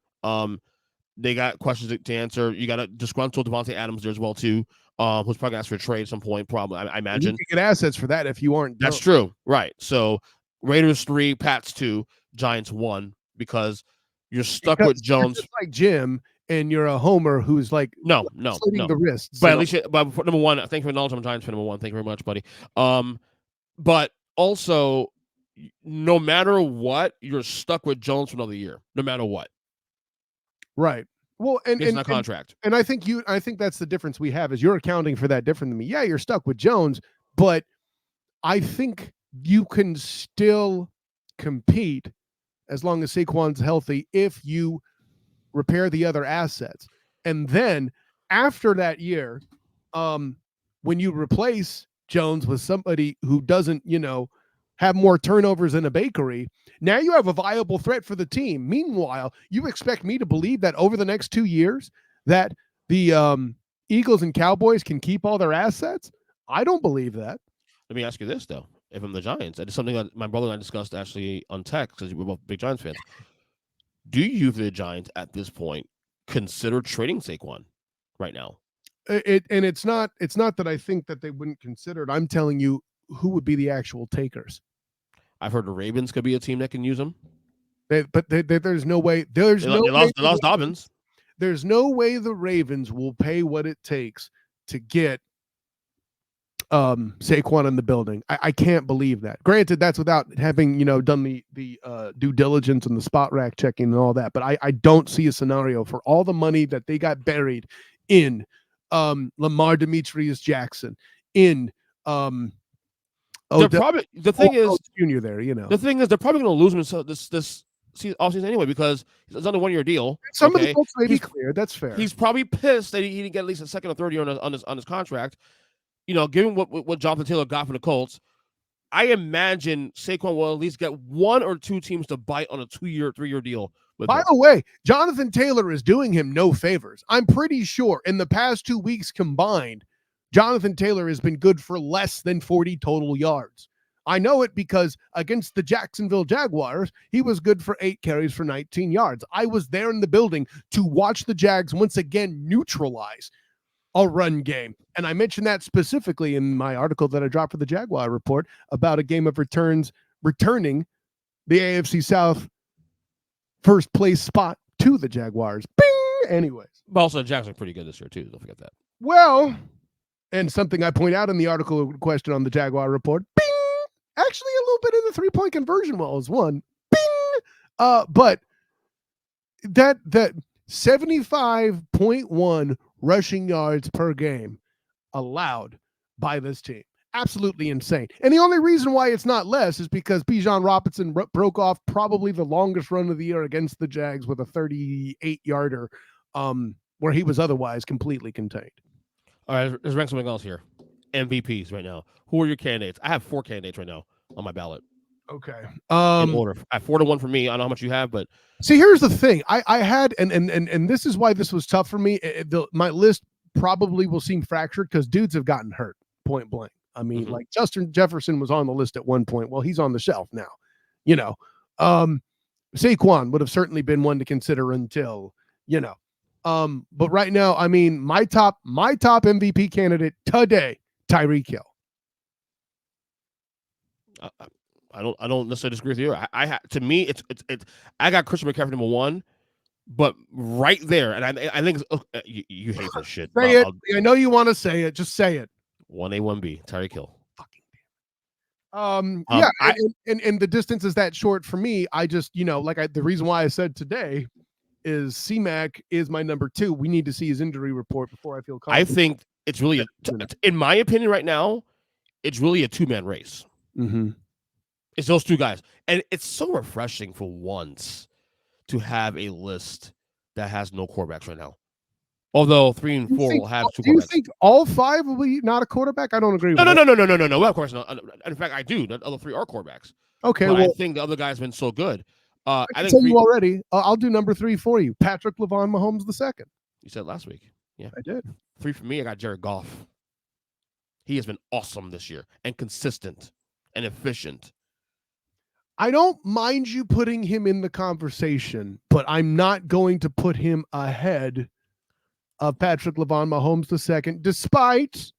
They got questions to answer. You got a disgruntled Devontae Adams there as well too. Who's probably asked for a trade at some point. Probably, I imagine. You can get assets for that if you aren't. That's true. Right. So Raiders 3, Pats 2, Giants 1 because you're stuck with Jones. You're like Jim, and you're a homer who's like no. the wrists. But at least, but number one, thank you for acknowledging I'm a Giants fan. Number one, thank you very much, buddy. But also, no matter what, you're stuck with Jones for another year. No matter what. Right. Well, and it's not contract. And I think that's the difference we have is you're accounting for that different than me. Yeah, you're stuck with Jones, but I think you can still compete as long as Saquon's healthy if you repair the other assets. And then after that year, when you replace Jones with somebody who doesn't, have more turnovers in a bakery, now you have a viable threat for the team. Meanwhile, you expect me to believe that over the next 2 years that the Eagles and Cowboys can keep all their assets? I don't believe that. Let me ask you this, though. If I'm the Giants, it's something that my brother and I discussed actually on text because we're both big Giants fans. Do you, the Giants, at this point, consider trading Saquon right now? It's not that I think that they wouldn't consider it. I'm telling you who would be the actual takers. I've heard the Ravens could be a team that can use them. There's no way. They lost Dobbins. There's no way the Ravens will pay what it takes to get Saquon in the building. I can't believe that. Granted, that's without having done the due diligence and the spot rack checking and all that. But I don't see a scenario for all the money that they got buried in Lamar Demetrius Jackson in they're probably the thing is Junior there. The thing is they're probably going to lose him this offseason anyway because it's on a 1-year deal. Some of the folks may be clear. That's fair. He's probably pissed that he didn't get at least a second or third year on his contract. Given what Jonathan Taylor got from the Colts, I imagine Saquon will at least get one or two teams to bite on a 2-year, 3-year deal. By the way, Jonathan Taylor is doing him no favors. I'm pretty sure in the past 2 weeks combined, Jonathan Taylor has been good for less than 40 total yards. I know it because against the Jacksonville Jaguars, he was good for 8 carries for 19 yards. I was there in the building to watch the Jags once again neutralize a run game. And I mentioned that specifically in my article that I dropped for the Jaguar Report about a game of returning the AFC South first place spot to the Jaguars. Bing! Anyways. But also the Jags are pretty good this year too. Don't forget that. Well, and something I point out in the article question on the Jaguar Report. Bing! Actually, a little bit in the 3-point conversion was one. Bing! But that 75.1 rushing yards per game allowed by this team. Absolutely insane. And the only reason why it's not less is because Bijan Robinson broke off probably the longest run of the year against the Jags with a 38-yarder where he was otherwise completely contained. All right, let's rank something else here. MVPs right now. Who are your candidates? I have 4 candidates right now on my ballot. Okay. In order. I have 4-1 for me. I don't know how much you have, but see, here's the thing. I had and this is why this was tough for me. My list probably will seem fractured because dudes have gotten hurt, point blank. I mean, like Justin Jefferson was on the list at one point. Well, he's on the shelf now. Saquon would have certainly been one to consider until, but right now, I mean, my top MVP candidate today, Tyreek Hill. I don't necessarily disagree with you. To me, it's I got Christian McCaffrey number 1, but right there, and I think you hate this shit. Say it. I know you want to say it. Just say it. 1A, 1B, Tyreek Hill. Fucking damn. And the distance is that short for me. I just, the reason why I said today is C-Mac is my number 2. We need to see his injury report before I feel confident. I think it's really, in my opinion right now, it's really a 2-man race. Mm-hmm. It's those 2 guys. And it's so refreshing for once to have a list that has no quarterbacks right now. Although 3 and 4 will have 2 quarterbacks. Do you think all 5 will be not a quarterback? I don't agree with that. No. Well, of course not. In fact, I do. The other 3 are quarterbacks. Okay, but well, I think the other guy's been so good. I can tell you already. I'll do number 3 for you. Patrick LaVon Mahomes II. You said last week. Yeah, I did. 3 for me. I got Jared Goff. He has been awesome this year and consistent and efficient. I don't mind you putting him in the conversation, but I'm not going to put him ahead of Patrick LaVon Mahomes II, despite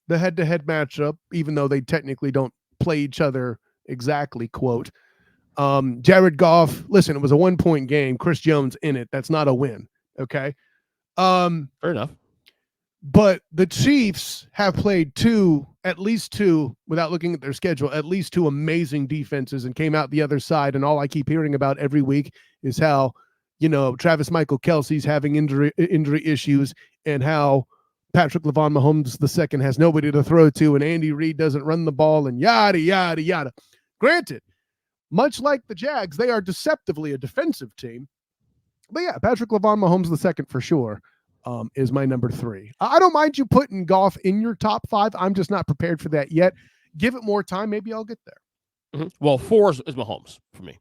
the head-to-head matchup, even though they technically don't play each other exactly, quote. Jared Goff, listen, it was a 1-point game. Chris Jones in it. That's not a win, okay? Fair enough. But the Chiefs have played at least two, without looking at their schedule, at least 2 amazing defenses and came out the other side. And all I keep hearing about every week is how, Travis Michael Kelsey's having injury issues and how Patrick LaVon Mahomes II has nobody to throw to and Andy Reid doesn't run the ball and yada, yada, yada. Granted, much like the Jags, they are deceptively a defensive team. But yeah, Patrick LaVon Mahomes II for sure. Is my number 3. I don't mind you putting Goff in your top 5. I'm just not prepared for that yet. Give it more time. Maybe I'll get there. Mm-hmm. Well, 4 is Mahomes for me.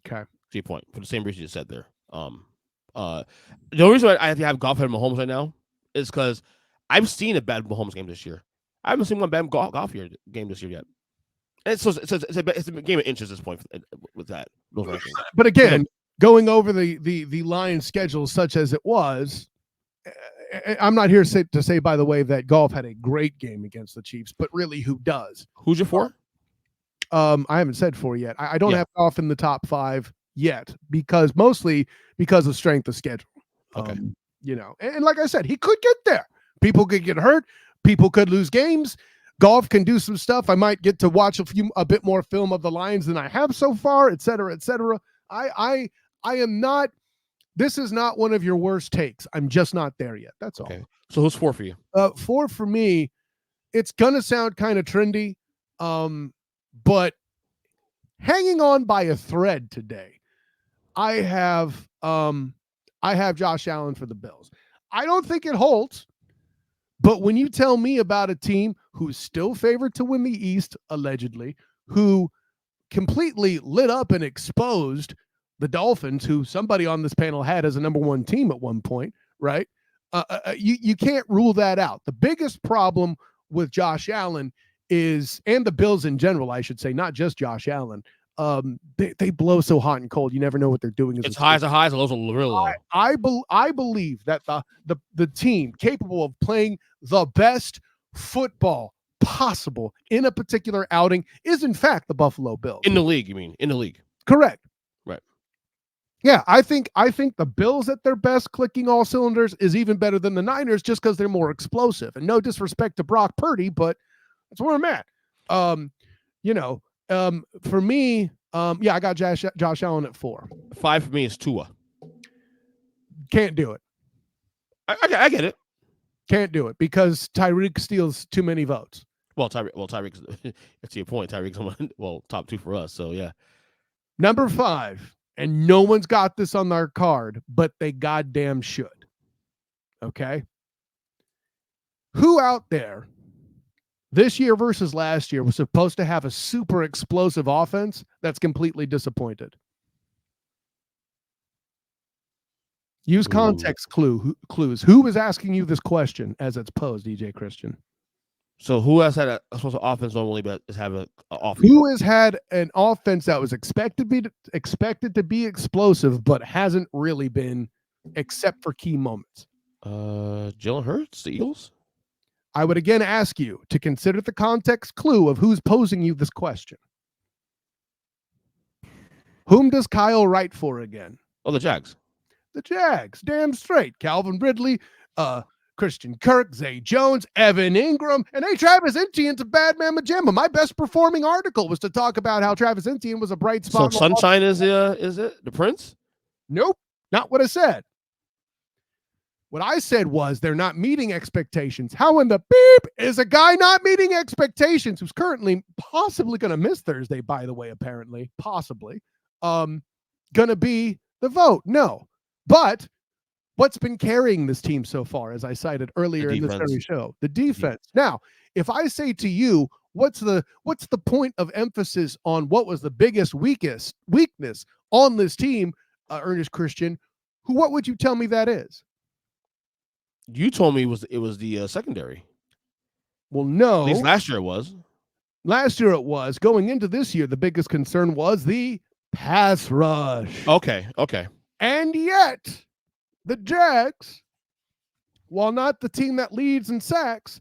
Okay. To your point, for the same reason you said there. The only reason I have Goff ahead of Mahomes right now is because I've seen a bad Mahomes game this year. I haven't seen one bad Goff game this year yet. And it's a game of inches at this point with that. Those rankings. But again, going over the Lions schedule such as it was, I'm not here to say, by the way, that Goff had a great game against the Chiefs, but really, who does? Who's your 4? I haven't said 4 yet. I don't have Goff in the top 5 yet, mostly because of strength of schedule. Okay. And like I said, he could get there. People could get hurt. People could lose games. Goff can do some stuff. I might get to watch a bit more film of the Lions than I have so far, et cetera, et cetera. I am not. This is not one of your worst takes. I'm just not there yet. That's all. Okay. So who's 4 for you? 4 for me. It's gonna sound kind of trendy, but hanging on by a thread today, I have Josh Allen for the Bills. I don't think it holds, but when you tell me about a team who's still favored to win the East, allegedly, who completely lit up and exposed the Dolphins, who somebody on this panel had as a number 1 team at one point, right? You can't rule that out. The biggest problem with Josh Allen is, and the Bills in general, I should say, not just Josh Allen, they blow so hot and cold. You never know what they're doing. It's highs are highs, lows are real low. I believe that the team capable of playing the best football possible in a particular outing is, in fact, the Buffalo Bills. In the league, you mean? In the league. Correct. Right. Yeah, I think the Bills at their best, clicking all cylinders, is even better than the Niners just because they're more explosive. And no disrespect to Brock Purdy, but that's where I'm at. For me, I got Josh Allen at 4. 5 for me is Tua. Can't do it. I get it. Can't do it because Tyreek steals too many votes. Tyreek's to your point. Tyreek's top 2 for us. So yeah. Number 5. And no one's got this on their card, but they goddamn should. Okay? Who out there this year versus last year was supposed to have a super explosive offense that's completely disappointed? Use context clues. Who is asking you this question as it's posed, DJ Christian? So who has had a supposed offense normally, but is having an offense? Who has had an offense that was expected to be explosive, but hasn't really been, except for key moments? Jalen Hurts, the Eagles. I would again ask you to consider the context clue of who's posing you this question. Whom does Kyle write for again? Oh, the Jags. The Jags, damn straight. Calvin Ridley, Christian Kirk, Zay Jones, Evan Ingram, and hey, Travis Etienne's a bad mamma jamma. My best performing article was to talk about how Travis Etienne was a bright spot. So Sunshine is it the Prince? Nope, not what I said. What I said was they're not meeting expectations. How in the beep is a guy not meeting expectations who's currently possibly going to miss Thursday, by the way, apparently, possibly, going to be the vote? No. But What's been carrying this team so far, as I cited earlier in this very show? The defense. Now, if I say to you, what's the point of emphasis on what was the biggest weakness on this team, Ernest Christian, what would you tell me that is? You told me it was the secondary. Well, no. At least last year it was. Last year it was. Going into this year, the biggest concern was the pass rush. Okay. And yet, the Jags, while not the team that leads in sacks,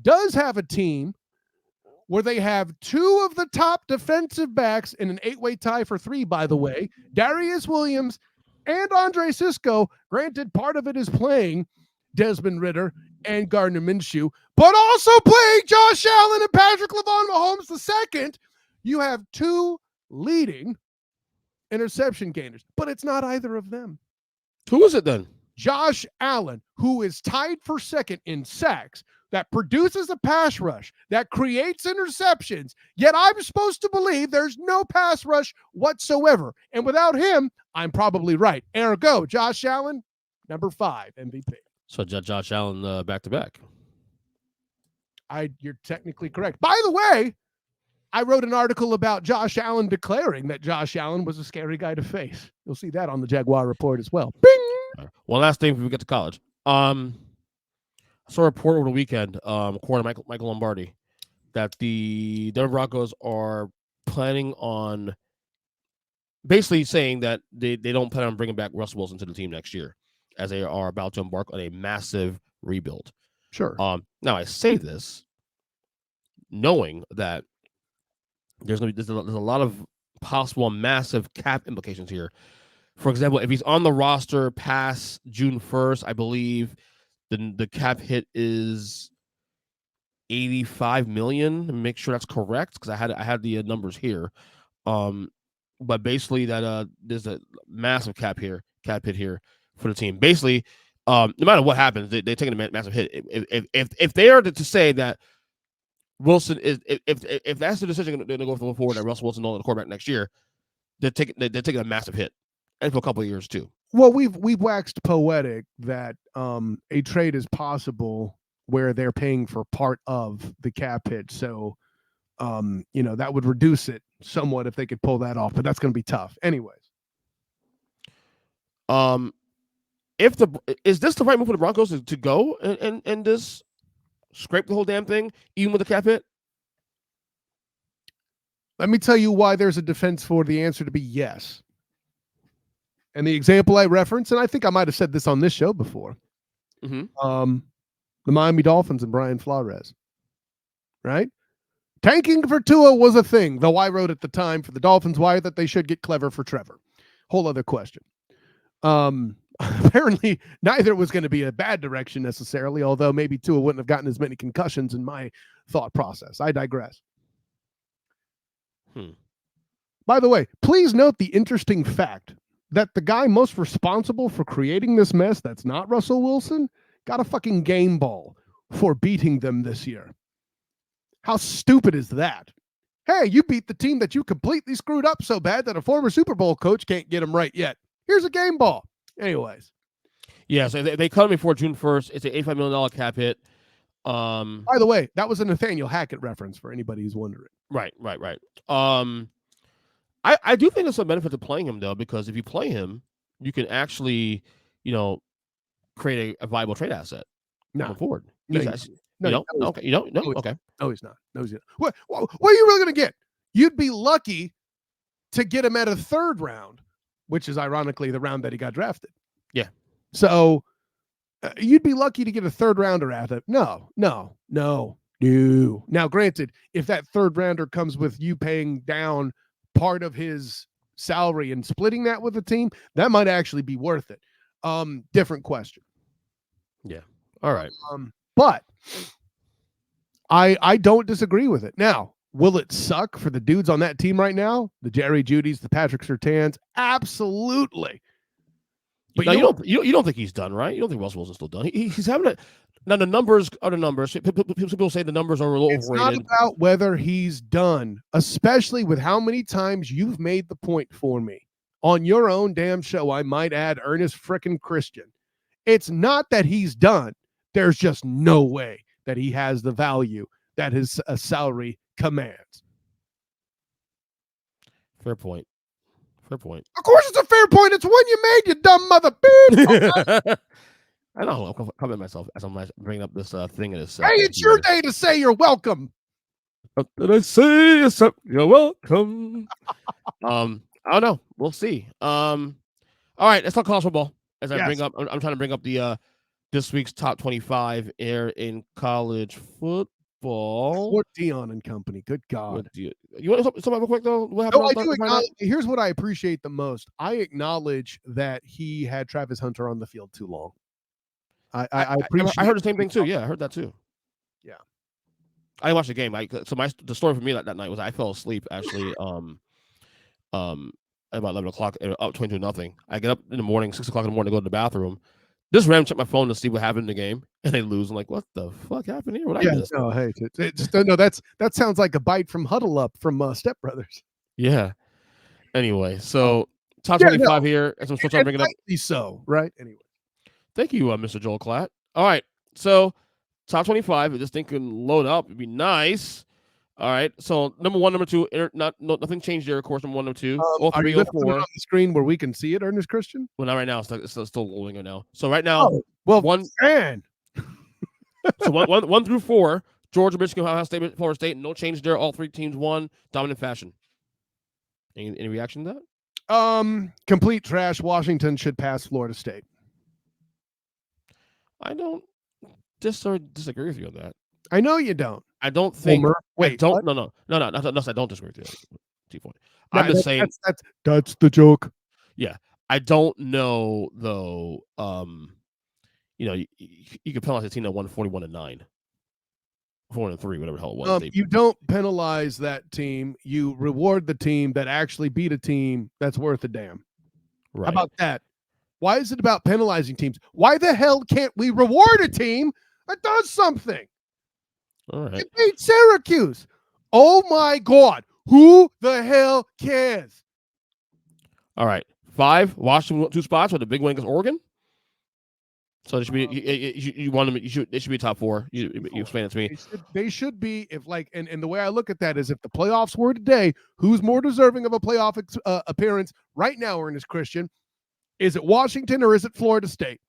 does have a team where they have two of the top defensive backs in an 8-way tie for 3, by the way, Darius Williams and Andre Cisco. Granted, part of it is playing Desmond Ridder and Gardner Minshew, but also playing Josh Allen and Patrick Mahomes II. You have two leading interception gainers, but it's not either of them. Who is it then? Josh Allen, who is tied for second in sacks, that produces a pass rush, that creates interceptions, yet I'm supposed to believe there's no pass rush whatsoever. And without him, I'm probably right. Ergo, Josh Allen, number 5 MVP. So Josh Allen back-to-back. You're technically correct. By the way, I wrote an article about Josh Allen declaring that Josh Allen was a scary guy to face. You'll see that on the Jaguar Report as well. Bing! One last thing before we get to college. I saw a report over the weekend, according to Michael Lombardi, that the Denver Broncos are planning on basically saying that they don't plan on bringing back Russell Wilson to the team next year, as they are about to embark on a massive rebuild. Sure. Now I say this knowing that there's a lot of possible massive cap implications here. For example, if he's on the roster past June 1st, I believe the cap hit is $85 million. Make sure that's correct, because I had the numbers here. But basically that there's a massive cap hit here for the team. Basically, no matter what happens, they're taking a massive hit. If they are to say that Wilson is, if that's the decision they're going to go forward, that Russell Wilson is the quarterback next year, they're taking a massive hit, and for a couple of years too. Well, we've waxed poetic that a trade is possible where they're paying for part of the cap hit. So, that would reduce it somewhat if they could pull that off, but that's going to be tough. Anyways. Is this the right move for the Broncos to go and just scrape the whole damn thing, even with the cap hit? Let me tell you why there's a defense for the answer to be yes. And the example I referenced, and I think I might have said this on this show before, the Miami Dolphins and Brian Flores, right? Tanking for Tua was a thing, though I wrote at the time for the Dolphins why that they should get clever for Trevor. Whole other question. Apparently, neither was going to be a bad direction necessarily, although maybe Tua wouldn't have gotten as many concussions in my thought process. I digress. By the way, please note the interesting fact that the guy most responsible for creating this mess, that's not Russell Wilson, got a fucking game ball for beating them this year. How stupid is that? Hey, you beat the team that you completely screwed up so bad that a former Super Bowl coach can't get him right yet. Here's a game ball. Anyways. Yeah, so they cut him before June 1st. It's an $85 million cap hit. By the way, that was a Nathaniel Hackett reference for anybody who's wondering. Right. I do think there's some benefit to playing him, though, because if you play him, you can actually, create a viable trade asset going forward. No, Okay. You don't? No? Okay. No, he's not. What are you really going to get? You'd be lucky to get him at a third round, which is ironically the round that he got drafted. Yeah. So you'd be lucky to get a third rounder at it. No. Now, granted, if that third rounder comes with you paying down part of his salary and splitting that with the team, that might actually be worth it. Different question. Yeah. All right. But I don't disagree with it. Now, will it suck for the dudes on that team right now? The Jerry Judys, the Patrick Surtains? Absolutely. But you don't think he's done, right? You don't think Russell Wilson's still done? He's having it. Now, the numbers are the numbers. People say the numbers are a little overrated. It's not about whether he's done, especially with how many times you've made the point for me on your own damn show. I might add, Ernest frickin' Christian. It's not that he's done. There's just no way that he has the value that his salary commands. Fair point. Fair point. Of course it's a fair point. It's one you made, you dumb mother beep. I know. I'm coming myself as I'm bringing up this thing in this. Hey, it's your day to say you're welcome. What did I say? You're welcome. I don't know. We'll see. All right, let's talk college football. As I bring up, I'm trying to bring up the this week's top 25 air in college football. Fort Dion and company. Good God. You want to talk about real quick though? What happened? Here's what I appreciate the most. I acknowledge that he had Travis Hunter on the field too long. I appreciate. I heard the same thing too. Yeah, I heard that too. Yeah. I watched the game. The story for me that night was I fell asleep actually. At about 11 o'clock, up 22-0. I get up in the morning, 6 o'clock in the morning, to go to the bathroom. Just ran, check my phone to see what happened in the game, and they lose. I'm like, what the fuck happened here? What I missed? No, hey, no, that sounds like a bite from Huddle Up from Step Brothers. Yeah. Anyway, so top 25 here. As I'm supposed to bring it up. So, right? Anyway. Thank you, Mr. Joel Klatt. All right, so top 25. If this thing can load up, it'd be nice. All right, so number 1, number 2, nothing changed there. Of course, number 1, number 2, all 3, all 4 on the screen where we can see it, Ernest Christian. Well, not right now. It's still loading right now. So right now, so 1 through 4, Georgia, Michigan, Ohio State, Florida State. No change there. All 3 teams won, dominant fashion. Any reaction to that? Complete trash. Washington should pass Florida State. I don't disagree with you on that. I know you don't. I don't think. Wait, don't. No. I don't disagree with you. T-point. I'm just saying that's the joke. Yeah, I don't know though. You could penalize a team that won 41-9, 4-3, whatever the hell it was. You don't penalize that team. You reward the team that actually beat a team that's worth a damn. Right. How about that? Why is it about penalizing teams? Why the hell can't we reward a team that does something? All right. It beat Syracuse. Oh my God. Who the hell cares? All right. 5, Washington 2 spots with a big win against Oregon. So they should be. You want them? They should be top 4. You explain it to me. They should be. If and the way I look at that is, if the playoffs were today, who's more deserving of a playoff appearance right now, Ernest Christian? Is it Washington or is it Florida State?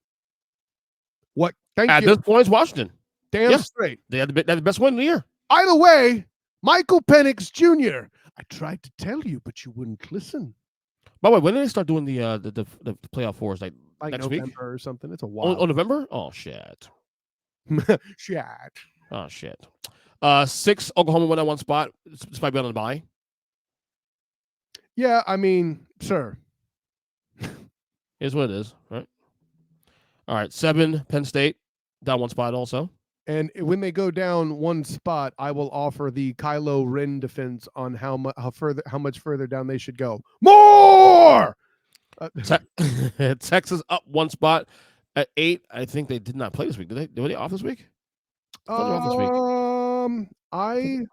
What? Thank you. At this point, it's Washington. Damn straight. They had the best win of the year. Either way, Michael Penix Jr. I tried to tell you, but you wouldn't listen. By the way, when did they start doing the playoff fours? Like next November week or something? It's a while. Oh, November? Oh shit. Shit. Oh shit. 6, Oklahoma won that 1 spot. It's probably on the bye. Yeah, I mean, sure. Is what it is, right? All right, 7, Penn State down 1 spot also. And when they go down 1 spot, I will offer the Kylo Ren defense on how much further down they should go. More. Texas up 1 spot at 8. I think they did not play this week. Were they off this week? I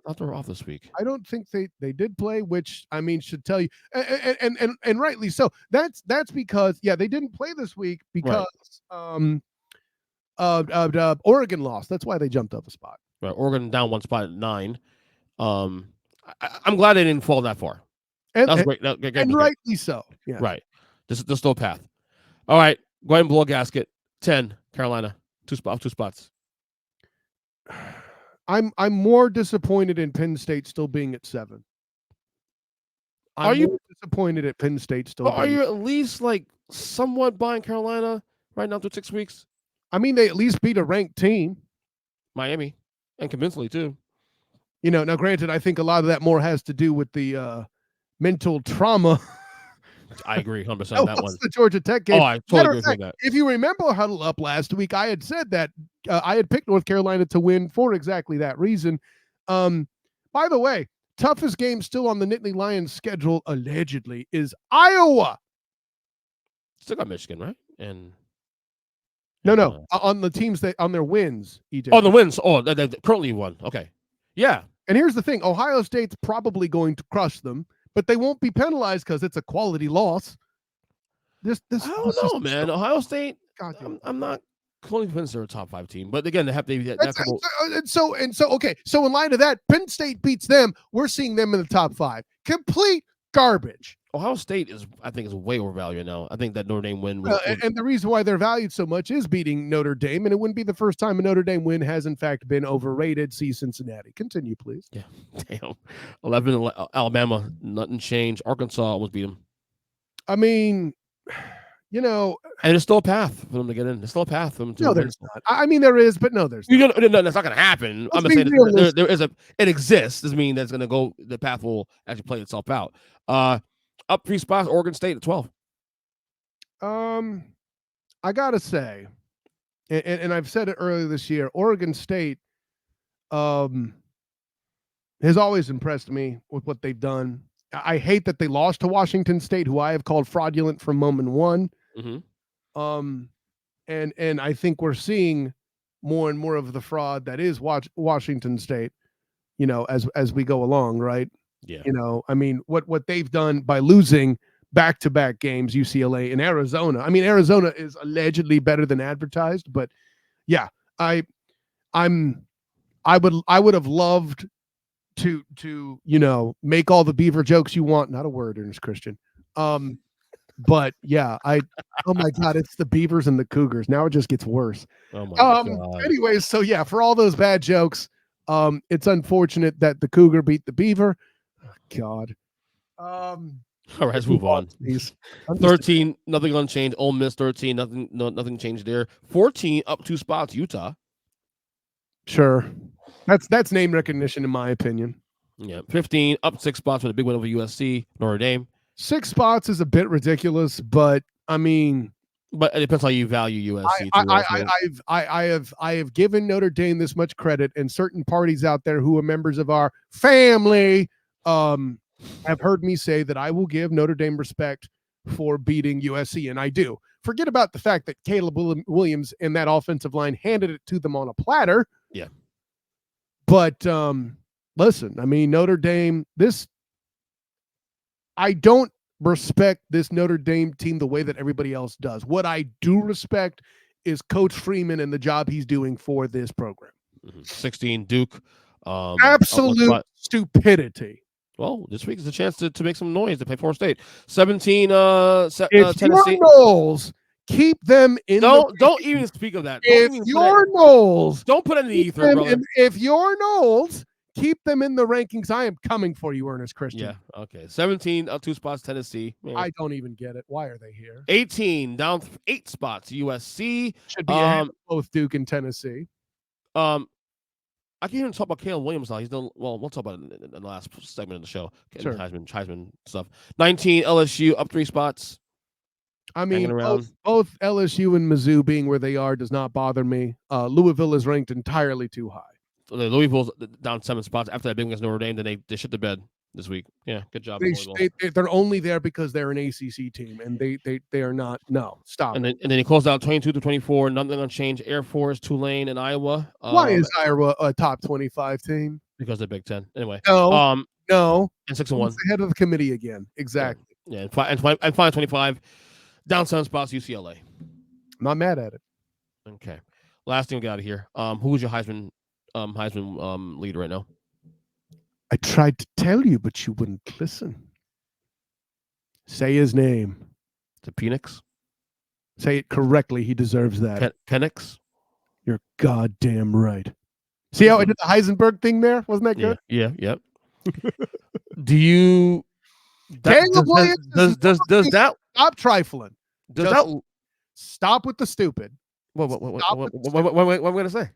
thought they were off this week. I don't think they did play, which I mean should tell you, and rightly so. That's because they didn't play this week because Oregon lost. That's why they jumped up a spot. Right, Oregon down 1 spot at 9. I'm glad they didn't fall that far. That was great. And rightly so. Yeah. Right. There's still a path. All right, go ahead and blow a gasket. 10, Carolina, 2 spots. I'm more disappointed in Penn State still being at 7. Are you disappointed at Penn State still? Are you at least somewhat buying Carolina right now through 6 weeks? I mean, they at least beat a ranked team, Miami, and convincingly too. Now granted, I think a lot of that more has to do with the mental trauma. I agree 100% on that one. The Georgia Tech game. Oh, I totally agree with that. If you remember Huddle Up last week, I had said that I had picked North Carolina to win for exactly that reason. By the way, toughest game still on the Nittany Lions schedule, allegedly, is Iowa. Still got Michigan, right? And no, on the teams on their wins, EJ. Oh, the wins. Oh, they currently won. Okay. Yeah. And here's the thing. Ohio State's probably going to crush them, but they won't be penalized because it's a quality loss. I don't know, man. Ohio State, I'm not fully convinced they're a top 5 team, but again, they have to. So okay. So in light of that, Penn State beats them. We're seeing them in the top 5. Complete garbage. Ohio State I think is way overvalued now. I think that Notre Dame win. And the reason why they're valued so much is beating Notre Dame, and it wouldn't be the first time a Notre Dame win has in fact been overrated. See Cincinnati. Continue, please. Yeah, damn. 11 Alabama, nothing changed. Arkansas almost beat them. I mean, and there's still a path for them to get in. There's still a path for them to. No, there's not. I mean, there is, but no, there's not. No, that's not going to happen. I'm going to say there is it exists. Doesn't mean that's going to go. The path will actually play itself out. Up 3 spots, Oregon State at 12. I gotta say, and I've said it earlier this year, Oregon State has always impressed me with what they've done. I hate that they lost to Washington State, who I have called fraudulent from moment one. Mm-hmm. And I think we're seeing more and more of the fraud that is Washington State, as we go along, right? Yeah. I mean, what they've done by losing back-to-back games, UCLA and Arizona. I mean, Arizona is allegedly better than advertised, but yeah, I would have loved to make all the Beaver jokes you want. Not a word, Ernest Christian. But yeah, oh my God, it's the Beavers and the Cougars. Now it just gets worse. Oh my God. Anyways, so yeah, for all those bad jokes, it's unfortunate that the Cougar beat the Beaver. Oh, God. All right, let's move on. 13, nothing unchanged. Ole Miss 13, nothing changed there. 14, up 2 spots, Utah. Sure. That's name recognition in my opinion. Yeah. 15, up 6 spots with a big win over USC, Notre Dame. 6 spots is a bit ridiculous, but I mean, but it depends how you value USC. I have given Notre Dame this much credit, and certain parties out there who are members of our family have heard me say that I will give Notre Dame respect for beating USC, and I do. Forget about the fact that Caleb Williams and that offensive line handed it to them on a platter. Yeah. But listen, I mean, Notre Dame, I don't respect this Notre Dame team the way that everybody else does. What I do respect is Coach Freeman and the job he's doing for this program. 16, Duke. Absolute stupidity. Well, this week is a chance to make some noise to play Florida State. 17, if Tennessee. Your Knowles, keep them in. Don't even speak of that. Knowles, don't put it in the ether, brother. If your Knowles, keep them in the rankings. I am coming for you, Ernest Christian. Yeah. Okay. 17, up 2 spots, Tennessee. Man. I don't even get it. Why are they here? 18, down 8 spots, USC. Should be both Duke and Tennessee. I can't even talk about Caleb Williams now. He's done well. We'll talk about it in the last segment of the show. Sure. Heisman stuff. 19, LSU up 3 spots. I mean, both LSU and Mizzou being where they are does not bother me. Louisville is ranked entirely too high. So Louisville's down 7 spots after that big win against Notre Dame. Then they shit the bed this week. Yeah, good job. They're only there because they're an ACC team, and they are not. No, stop. And then he closed out 22-24. Nothing unchanged. Air Force, Tulane, and Iowa. Why is Iowa a top 25 team? Because they're Big Ten. Anyway. No. And 6-1. It's the head of the committee again. Exactly. Yeah. And 5-25. Down 7 spots. UCLA. I'm not mad at it. Okay. Last thing we got here. Who's your Heisman leader right now? I tried to tell you, but you wouldn't listen. Say his name. Is it Penix? Say it correctly. He deserves that. Penix? You're goddamn right. See how I did the Heisenberg thing there? Wasn't that good? Yeah. Yep. Do you... Caleb Williams does that... Stop trifling. Stop with the stupid. What am I going to say?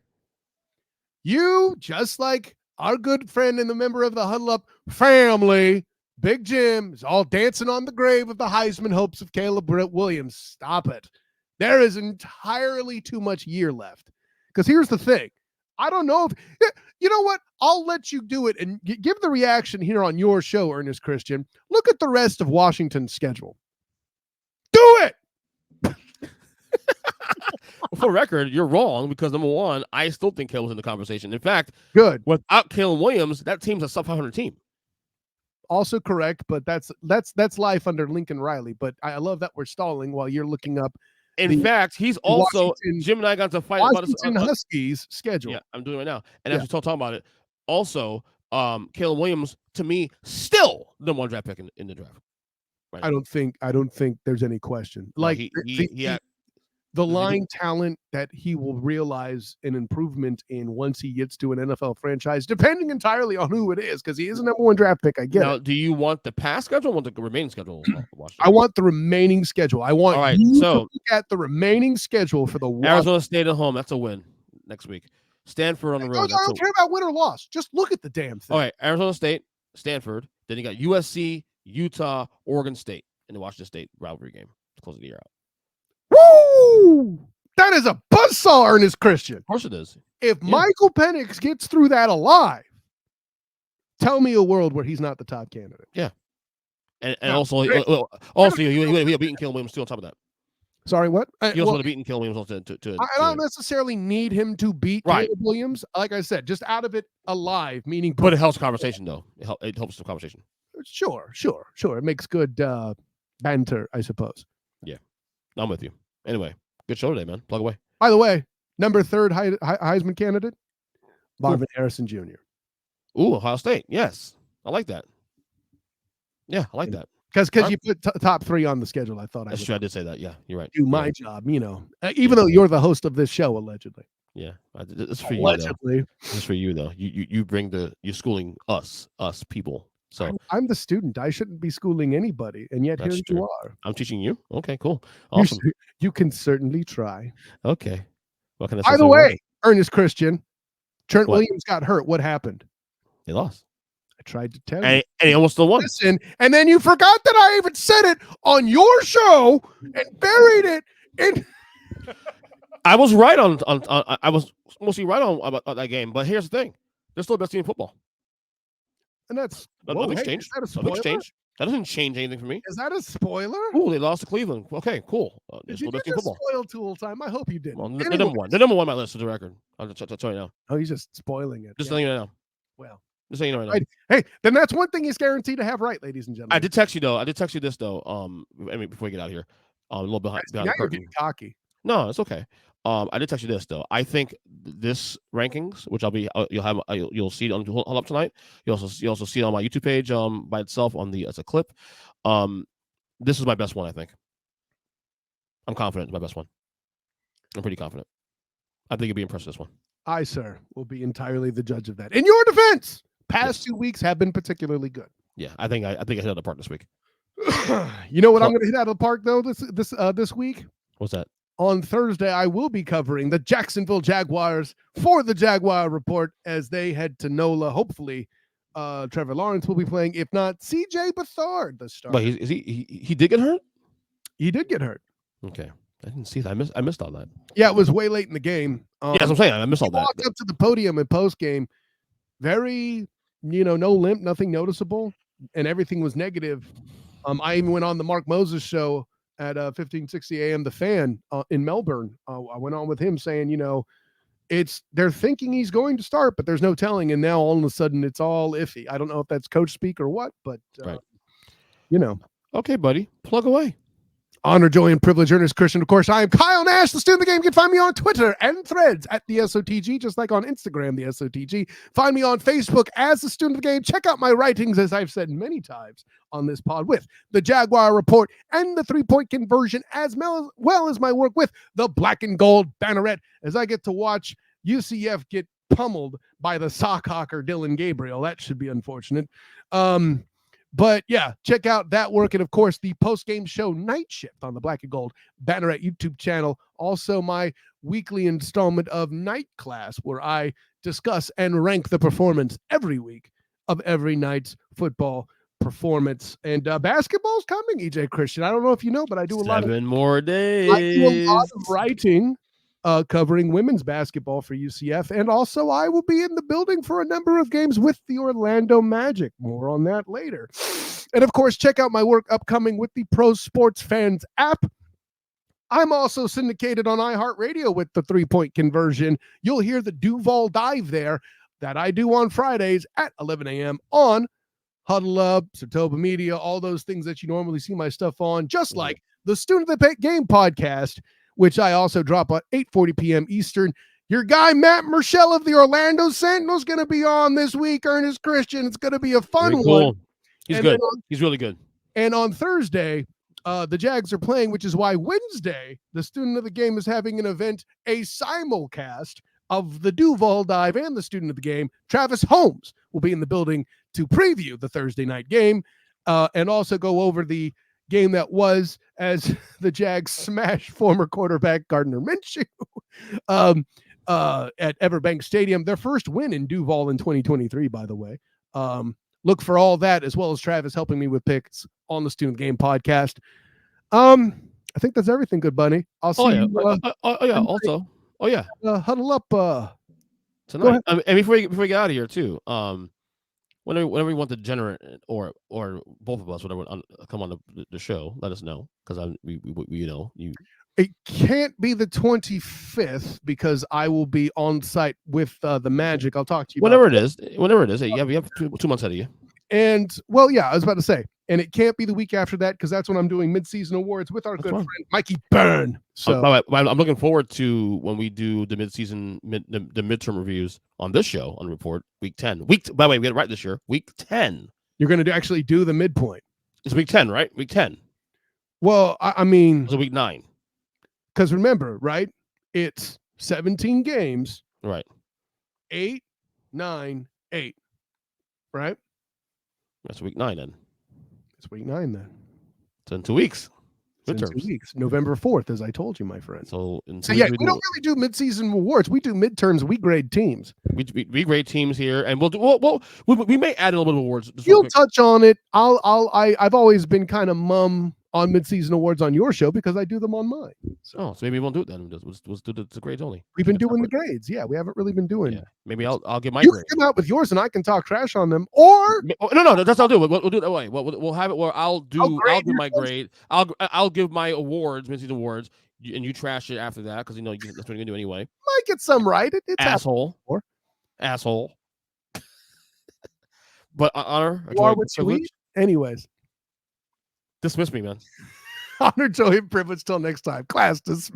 You, just like our good friend and the member of the Huddle Up family, Big Jim, is all dancing on the grave of the Heisman hopes of Caleb Williams. Stop it. There is entirely too much year left. Because here's the thing. I don't know if... You know what? I'll let you do it and give the reaction here on your show, Ernest Christian. Look at the rest of Washington's schedule. Do it! For record, you're wrong because number one, I still think Caleb's in the conversation. In fact, good. Without Caleb Williams, that team's a sub 500 team. Also correct, but that's life under Lincoln Riley. But I love that we're stalling while you're looking up In fact, he's also Jim and I got to fight about Washington Huskies schedule. Yeah, I'm doing it right now. And as we're talking about it, also, Caleb Williams, to me, still the #1 draft pick in the draft. Right. I don't think there's any question. No, like the line talent that he will realize an improvement in once he gets to an NFL franchise, depending entirely on who it is, because he is a #1 draft pick. I get it. Do you want the past schedule or want the remaining schedule? I want the remaining schedule. I want you to look at the remaining schedule for the Arizona State at home. That's a win next week. Stanford on the road. I don't care about win or loss. Just look at the damn thing. All right, Arizona State, Stanford. Then you got USC, Utah, Oregon State in the Washington State rivalry game to close the year out. Woo! That is a buzzsaw, Ernest Christian. Of course it is. If Michael Penix gets through that alive, tell me a world where he's not the top candidate. Yeah. And also you beaten Caleb Williams too on top of that. Sorry, what? You also would have beaten Caleb Williams I don't necessarily need him to beat Caleb Williams. Like I said, just out of it alive, meaning. But it helps conversation, though. It helps the conversation. Sure. It makes good banter, I suppose. Yeah, I'm with you. Anyway, good show today, man. Plug away. By the way, number 3 Heisman candidate, Marvin Harrison Jr. Ooh, Ohio State. Yes, I like that. Yeah, I like that. Because you put top 3 on the schedule, I thought That's true. I did say that. Yeah, you're right. Do my job, even though you're the host of this show, allegedly. Yeah, it's for allegedly. You. Though. It's for you, though. You bring you're schooling us people. So I'm the student. I shouldn't be schooling anybody, and yet here you are. I'm teaching you. Okay, cool, awesome. You can certainly try. Okay. What can I say? By the way, Ernest Christian, Trent Williams got hurt. What happened? They lost. I tried to tell you. And he almost still won. Listen, and then you forgot that I even said it on your show and buried it in. I was right on I was mostly right on about that game, but here's the thing: they're still the best team in football. And that's nothing's changed. Nothing's changed. That doesn't change anything for me. Is that a spoiler? Oh, they lost to Cleveland. Okay, cool. Did you do football? Spoil tool time? I hope you did. Well, they're number one. They're number 1 on my list for the record. I'll tell you now. Oh, he's just spoiling it. Just letting you know. Well, just letting you know right now. Hey, then that's one thing he's guaranteed to have right, ladies and gentlemen. I did text you though. This though. Before we get out of here, a little behind now the curtain. You're getting cocky. No, it's okay. I did text you this though. I think this rankings, which you'll see it on hold up tonight. You also see it on my YouTube page by itself as a clip. This is my best one. I think. I'm confident it's my best one. I'm pretty confident. I think you'll be impressed with this one. I, sir, will be entirely the judge of that. In your defense, past 2 weeks have been particularly good. Yeah, I think I hit out of the park this week. You know what I'm going to hit out of the park though this week? What's that? On Thursday, I will be covering the Jacksonville Jaguars for the Jaguar Report as they head to NOLA. Hopefully, Trevor Lawrence will be playing. If not, CJ Beathard, the starter. But he did get hurt? He did get hurt. Okay. I didn't see that. I missed all that. Yeah, it was way late in the game. Yeah, that's what I'm saying. I missed all that. He walked up to the podium in post game. Very, no limp, nothing noticeable, and everything was negative. I even went on the Mark Moses show at 1560 AM, The Fan in Melbourne. I went on with him saying, they're thinking he's going to start, but there's no telling. And now all of a sudden it's all iffy. I don't know if that's coach speak or what, but right. Okay, buddy, plug away. Honor, joy, and privilege, Earnest Christian. Of course, I am Kyle Nash, the student of the game. You can find me on Twitter and Threads at the SOTG, just like on Instagram, the SOTG. Find me on Facebook as the student of the game. Check out my writings, as I've said many times on this pod, with the Jaguar Report and the 3-point conversion, as well as my work with the Black and Gold Banneret, as I get to watch UCF get pummeled by the sock hawker Dylan Gabriel. That should be unfortunate. But yeah, check out that work. And of course, the post-game show Night Shift on the Black and Gold Banneret YouTube channel. Also, my weekly installment of Night Class, where I discuss and rank the performance every week of every night's football performance. And basketball's coming, EJ Christian. I don't know if you know, but I do a lot of 7 more days. I do a lot of writing covering women's basketball for UCF. And also I will be in the building for a number of games with the Orlando Magic. More on that later. And of course, check out my work upcoming with the Pro Sports Fans app. I'm also syndicated on iHeartRadio with the 3-point conversion. You'll hear the Duval Dive there that I do on Fridays at 11 a.m. on Huddle Up, Sartoba Media, all those things that you normally see my stuff on, just like the Student of the Game podcast, which I also drop at 8:40 p.m. Eastern. Your guy, Matt Murschell of the Orlando Sentinel, is going to be on this week, Ernest Christian. It's going to be a fun one. He's good. He's really good. And on Thursday, the Jags are playing, which is why Wednesday, the student of the game is having an event, a simulcast of the Duval Dive and the student of the game. Travis Holmes will be in the building to preview the Thursday night game and also go over the game that was as the Jags smash former quarterback Gardner Minshew at Everbank Stadium. Their first win in Duval in 2023, by the way. Look for all that, as well as Travis helping me with picks on the Student Game podcast. I think that's everything, good bunny. I'll see you. Huddle up tonight. And before we get out of here too, whenever we want the degenerate or both of us, whatever, come on the show, let us know, because It can't be the 25th because I will be on site with the Magic. I'll talk to you whenever it is. Hey, you have 2 months ahead of you. And well, yeah, I was about to say, and it can't be the week after that because that's when I'm doing mid-season awards with our good friend Mikey Byrne. So I'm looking forward to when we do the mid-season the midterm reviews on this show on Report week 10. By the way, we get it right this year. Week 10. You're going to actually do the midpoint. It's week 10, right? Week 10. Well, I mean, it's week 9. Because remember, right? It's 17 games. Right. 8, 9, 8. Right? That's week 9 then. It's week 9 then. It's in 2 weeks. It's in 2 weeks. November 4th, as I told you, my friend. So we don't really do mid-season awards. We do midterms. We grade teams. We grade teams here, and we may add a little bit of awards. You'll touch on it. I've always been kind of mum on mid-season awards on your show because I do them on mine. So maybe we won't do it then. We'll do the grades only. We've been doing the grades. Yeah, we haven't really been doing. Yeah. Maybe I'll give my. You can come out with yours, and I can talk trash on them. Or no, that's what I'll do. We'll do it that way. We'll have it where I'll do my grade. I'll give my awards, mid-season awards, and you trash it after that because that's what you're gonna do anyway. Might get some right. It's asshole. But honor, privilege. Anyways. Dismiss me, man. Honor, joy, and privilege. Till next time. Class dismissed.